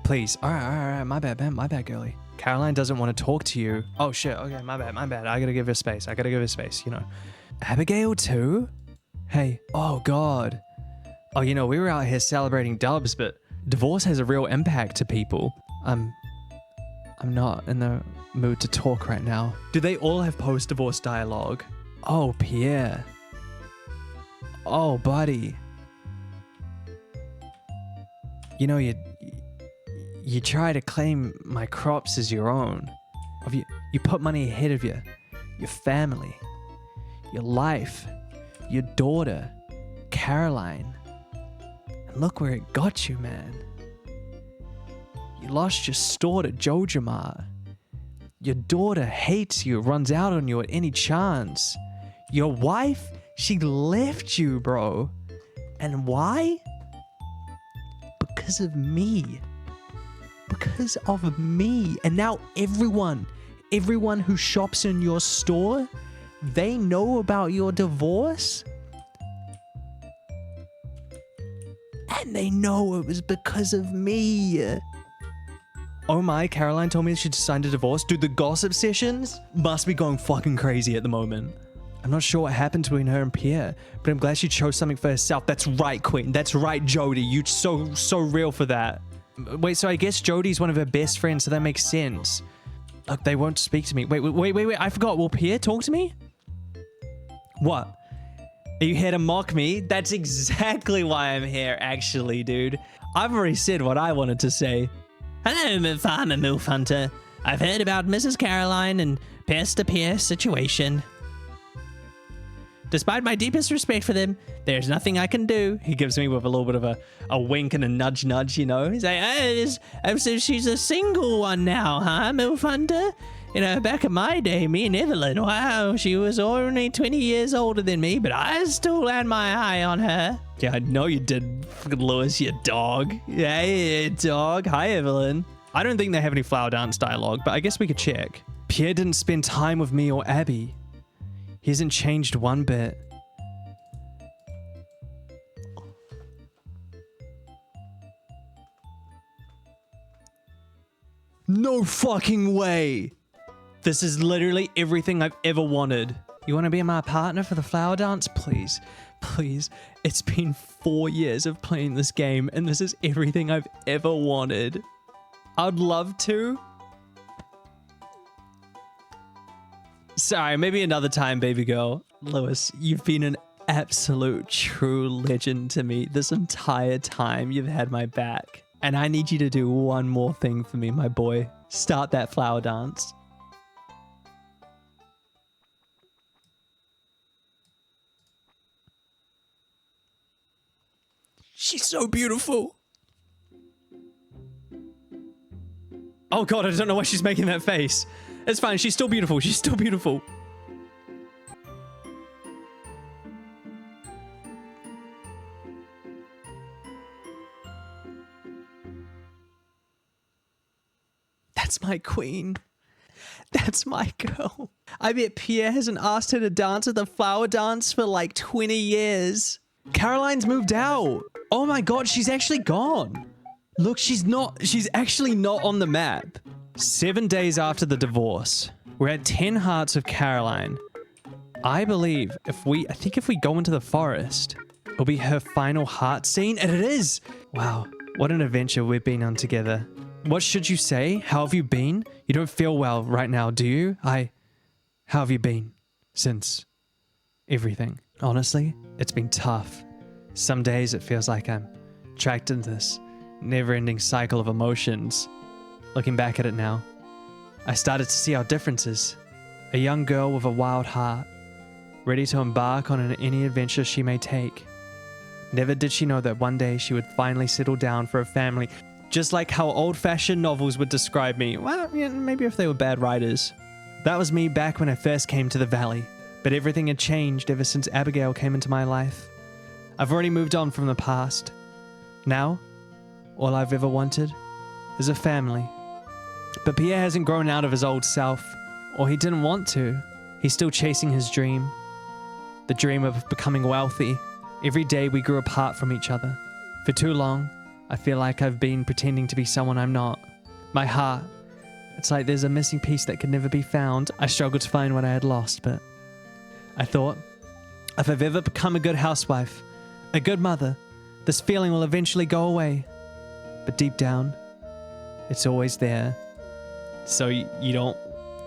Please. All right. My bad, man. My bad, girlie. Caroline doesn't want to talk to you. Oh shit, okay, my bad. I gotta give her space. You know. Abigail too? Hey, oh god. Oh, you know, we were out here celebrating dubs, but divorce has a real impact to people. I'm not in the mood to talk right now. Do they all have post-divorce dialogue? Oh, Pierre. Oh, buddy. You know, you try to claim my crops as your own. You put money ahead of your family, your life, your daughter, Caroline. And look where it got you, man. You lost your store to Jojamar. Your daughter hates you, runs out on you at any chance. Your wife, she left you, bro. And why? Because of me. Because of me. And now everyone who shops in your store, they know about your divorce. And they know it was because of me. Oh my, Caroline told me she signed a divorce. Dude, the gossip sessions must be going fucking crazy at the moment. I'm not sure what happened between her and Pierre, but I'm glad she chose something for herself. That's right, Queen. That's right, Jody. You so real for that. Wait, so I guess Jody's one of her best friends, so that makes sense. Look, they won't speak to me. Wait. I forgot. Will Pierre talk to me? What? Are you here to mock me? That's exactly why I'm here, actually, dude. I've already said what I wanted to say. Hello, Farmer MILF Hunter. I've heard about Mrs. Caroline and Pastor Pierre's situation. Despite my deepest respect for them, there's nothing I can do. He gives me with a little bit of a wink and a nudge, you know? He's like, so she's a single one now, huh, MILF Hunter? You know, back in my day, me and Evelyn, wow, she was only 20 years older than me, but I still had my eye on her. Yeah, I know you did, Lewis, you dog. Yeah, dog. Hi, Evelyn. I don't think they have any flower dance dialogue, but I guess we could check. Pierre didn't spend time with me or Abby. He hasn't changed one bit. No fucking way! This is literally everything I've ever wanted. You want to be my partner for the flower dance? Please. Please. It's been 4 years of playing this game and this is everything I've ever wanted. I'd love to. Sorry, maybe another time, baby girl. Lewis, you've been an absolute true legend to me this entire time you've had my back. And I need you to do one more thing for me, my boy. Start that flower dance. She's so beautiful. Oh God, I don't know why she's making that face. It's fine, she's still beautiful. She's still beautiful. That's my queen. That's my girl. I bet Pierre hasn't asked her to dance at the flower dance for like 20 years. Caroline's moved out. Oh my God, she's actually gone. Look, she's actually not on the map. 7 days after the divorce, we're at 10 hearts of Caroline. I think if we go into the forest, it'll be her final heart scene, and it is. Wow, what an adventure we've been on together. What should you say? How have you been? You don't feel well right now, do you? How have you been since everything? Honestly, it's been tough. Some days it feels like I'm trapped in this never-ending cycle of emotions. Looking back at it now, I started to see our differences. A young girl with a wild heart, ready to embark on any adventure she may take. Never did she know that one day she would finally settle down for a family, just like how old-fashioned novels would describe me. Well, yeah, maybe if they were bad writers. That was me back when I first came to the valley, but everything had changed ever since Abigail came into my life. I've already moved on from the past. Now, all I've ever wanted is a family. But Pierre hasn't grown out of his old self, or he didn't want to. He's still chasing his dream, the dream of becoming wealthy. Every day we grew apart from each other. For too long, I feel like I've been pretending to be someone I'm not. My heart, it's like there's a missing piece that could never be found. I struggled to find what I had lost, but I thought, if I've ever become a good housewife, a good mother, this feeling will eventually go away. But deep down, it's always there. So you don't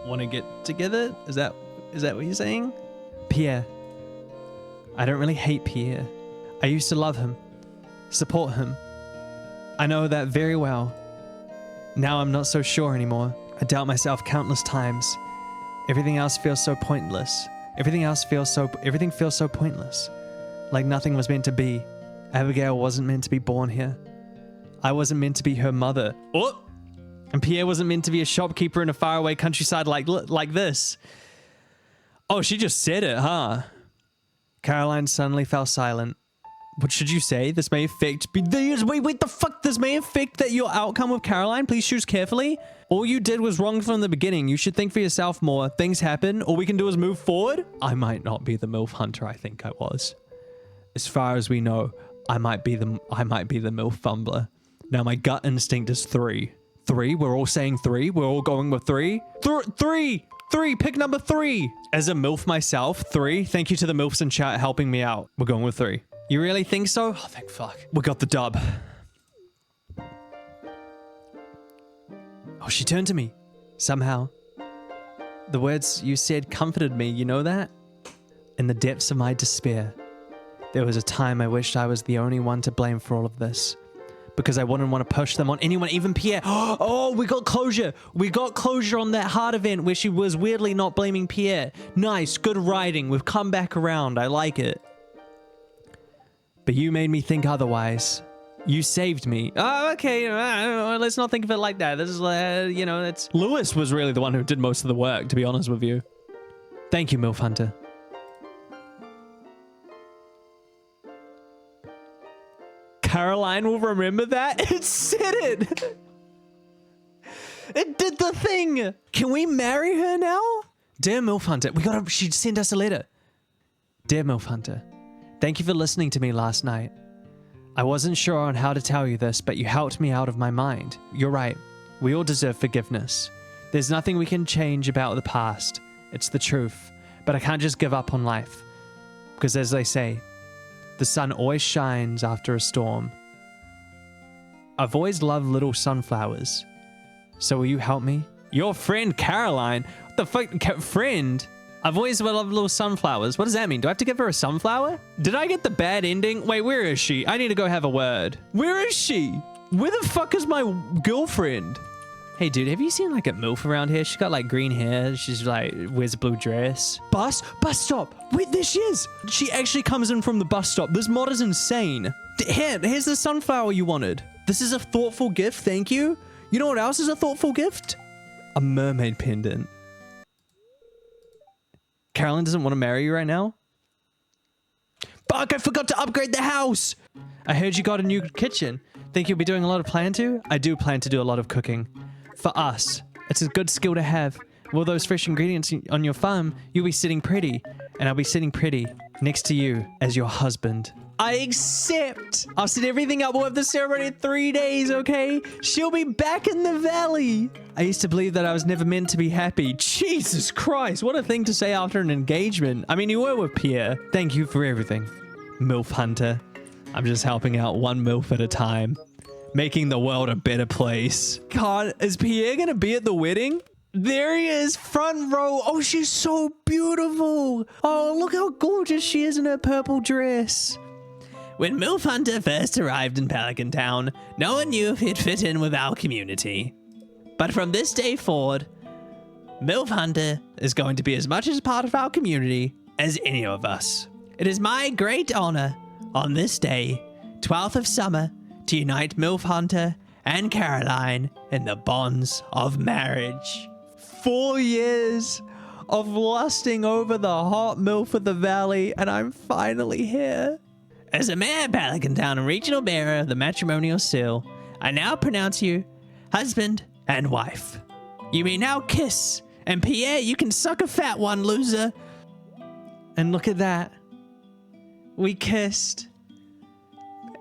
want to get together? Is that what you're saying? Pierre. I don't really hate Pierre. I used to love him, support him. I know that very well. Now I'm not so sure anymore. I doubt myself countless times. Everything else feels so pointless. Everything feels so pointless. Like nothing was meant to be. Abigail wasn't meant to be born here. I wasn't meant to be her mother. Oh! And Pierre wasn't meant to be a shopkeeper in a faraway countryside like this. Oh, she just said it, huh? Caroline suddenly fell silent. What should you say? This may affect... Wait, the fuck? This may affect your outcome with Caroline? Please choose carefully. All you did was wrong from the beginning. You should think for yourself more. Things happen. All we can do is move forward. I might not be the MILF hunter I think I was. As far as we know, I might be the MILF fumbler. Now my gut instinct is 3. 3? We're all saying 3? We're all going with 3? 3! 3! Pick number 3! As a MILF myself, 3. Thank you to the MILFs in chat helping me out. We're going with 3. You really think so? Oh, thank fuck. We got the dub. Oh, she turned to me. Somehow. The words you said comforted me, you know that? In the depths of my despair, there was a time I wished I was the only one to blame for all of this. Because I wouldn't want to push them on anyone, even Pierre. Oh, we got closure. We got closure on that heart event where she was weirdly not blaming Pierre. Nice, good writing. We've come back around. I like it. But you made me think otherwise. You saved me. Oh, okay. Let's not think of it like that. This is, it's... Lewis was really the one who did most of the work, to be honest with you. Thank you, MILF Hunter. Caroline will remember that? It said it! It did the thing! Can we marry her now? Dear MILF Hunter, she'd send us a letter. Dear MILF Hunter, thank you for listening to me last night. I wasn't sure on how to tell you this, but you helped me out of my mind. You're right. We all deserve forgiveness. There's nothing we can change about the past. It's the truth. But I can't just give up on life. Because as they say, the sun always shines after a storm. I've always loved little sunflowers. So will you help me? Your friend Caroline? What the fuck? Friend? I've always loved little sunflowers. What does that mean? Do I have to give her a sunflower? Did I get the bad ending? Wait, where is she? I need to go have a word. Where is she? Where the fuck is my girlfriend? Hey, dude, have you seen like a MILF around here? She's got like green hair. She's like, wears a blue dress. Bus stop. Wait, there she is. She actually comes in from the bus stop. This mod is insane. Here's the sunflower you wanted. This is a thoughtful gift. Thank you. You know what else is a thoughtful gift? A mermaid pendant. Caroline doesn't want to marry you right now? Fuck, I forgot to upgrade the house. I heard you got a new kitchen. Think you'll be doing a lot of plan to? I do plan to do a lot of cooking. For us. It's a good skill to have. With all those fresh ingredients on your farm, you'll be sitting pretty. And I'll be sitting pretty next to you as your husband. I accept. I'll set everything up. We'll have the ceremony in 3 days, okay? She'll be back in the valley. I used to believe that I was never meant to be happy. Jesus Christ, what a thing to say after an engagement. I mean, you were with Pierre. Thank you for everything, MILF Hunter. I'm just helping out one MILF at a time. Making the world a better place. God, is Pierre gonna be at the wedding? There he is, front row. Oh, she's so beautiful. Oh, look how gorgeous she is in her purple dress. When MILF Hunter first arrived in Pelican Town, no one knew if he'd fit in with our community. But from this day forward, MILF Hunter is going to be as much as a part of our community as any of us. It is my great honor on this day, 12th of summer, to unite MILF Hunter and Caroline in the bonds of marriage. 4 years of lusting over the hot MILF of the valley, and I'm finally here. As a mayor of Pelican Town and regional bearer of the matrimonial seal, I now pronounce you husband and wife. You may now kiss, and Pierre, you can suck a fat one, loser. And look at that. We kissed.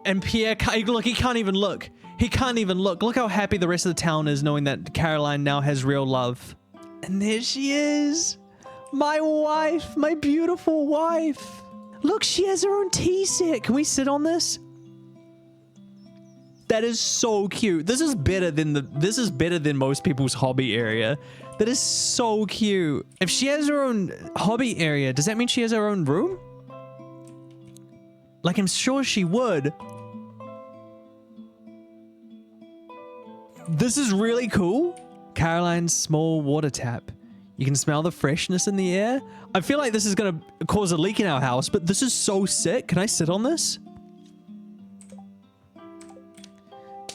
And Pierre, look, he can't even look. He can't even look. Look how happy the rest of the town is knowing that Caroline now has real love. And there she is. My wife, my beautiful wife. Look, she has her own tea set. Can we sit on this? That is so cute. This is better than most people's hobby area. That is so cute. If she has her own hobby area, does that mean she has her own room? Like, I'm sure she would. This is really cool. Caroline's small water tap. You can smell the freshness in the air. I feel like this is going to cause a leak in our house, but this is so sick. Can I sit on this?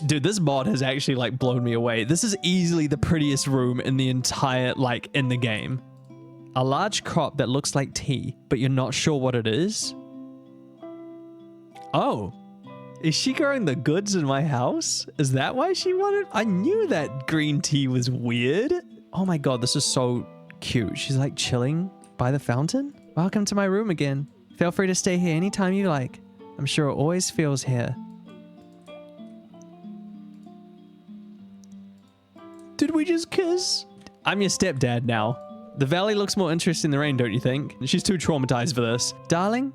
Dude, this mod has actually like blown me away. This is easily the prettiest room in the entire, like, in the game. A large crop that looks like tea, but you're not sure what it is. Oh, is she growing the goods in my house? Is that why she wanted? I knew that green tea was weird. Oh my God, this is so cute. She's like chilling by the fountain. Welcome to my room again. Feel free to stay here anytime you like. I'm sure it always feels here. Did we just kiss? I'm your stepdad now. The valley looks more interesting in the rain, don't you think? She's too traumatized for this. Darling?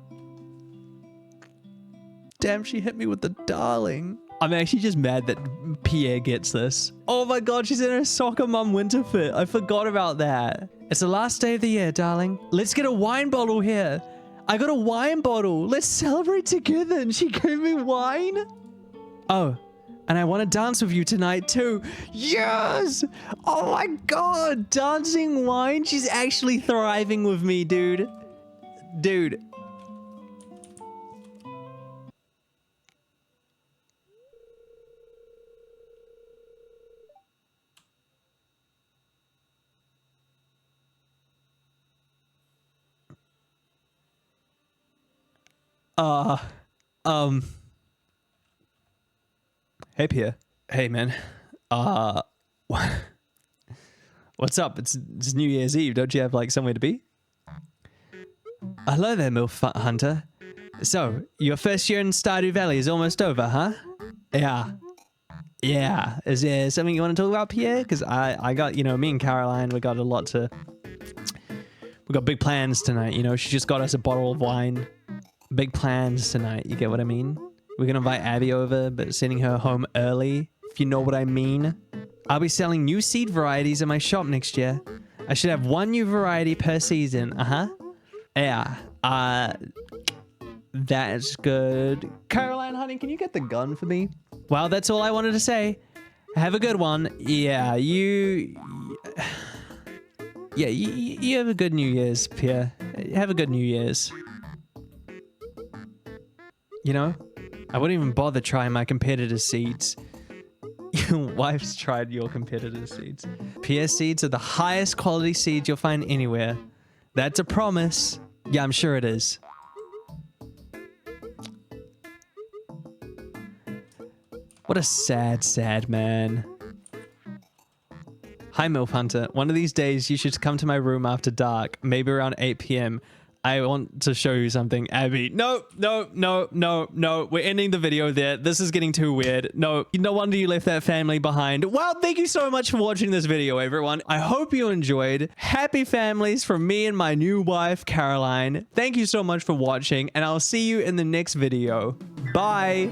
Damn, she hit me with the darling. I'm actually just mad that Pierre gets this. Oh my God, she's in her soccer mum winter fit. I forgot about that. It's the last day of the year, darling. Let's get a wine bottle here. I got a wine bottle. Let's celebrate together. And she gave me wine. Oh, and I want to dance with you tonight too. Yes! Oh my God, dancing wine. She's actually thriving with me, dude. Dude. Hey, Pierre. Hey, man. What's up? It's New Year's Eve. Don't you have like somewhere to be? Hello there, MILF Hunter. So, your first year in Stardew Valley is almost over, huh? Yeah. Yeah. Is there something you want to talk about, Pierre? Because I got, you know, me and Caroline, we got a lot to... We got big plans tonight, you know? She just got us a bottle of wine. Big plans tonight, you get what I mean? We're gonna invite Abby over, but sending her home early, if you know what I mean. I'll be selling new seed varieties in my shop next year. I should have one new variety per season, Yeah, that's good. Caroline, honey, can you get the gun for me? Well, that's all I wanted to say. Have a good one. Yeah, you have a good New Year's, Pierre. Have a good New Year's. You know, I wouldn't even bother trying my competitor seeds. Your wife's tried your competitor seeds. Pierre seeds are the highest quality seeds you'll find anywhere. That's a promise. Yeah, I'm sure it is. What a sad, sad man. Hi, MILF Hunter. One of these days, you should come to my room after dark, maybe around 8 p.m. I want to show you something. Abby, no. We're ending the video there. This is getting too weird. No wonder you left that family behind. Well, thank you so much for watching this video, everyone. I hope you enjoyed. Happy families from me and my new wife, Caroline. Thank you so much for watching, and I'll see you in the next video. Bye.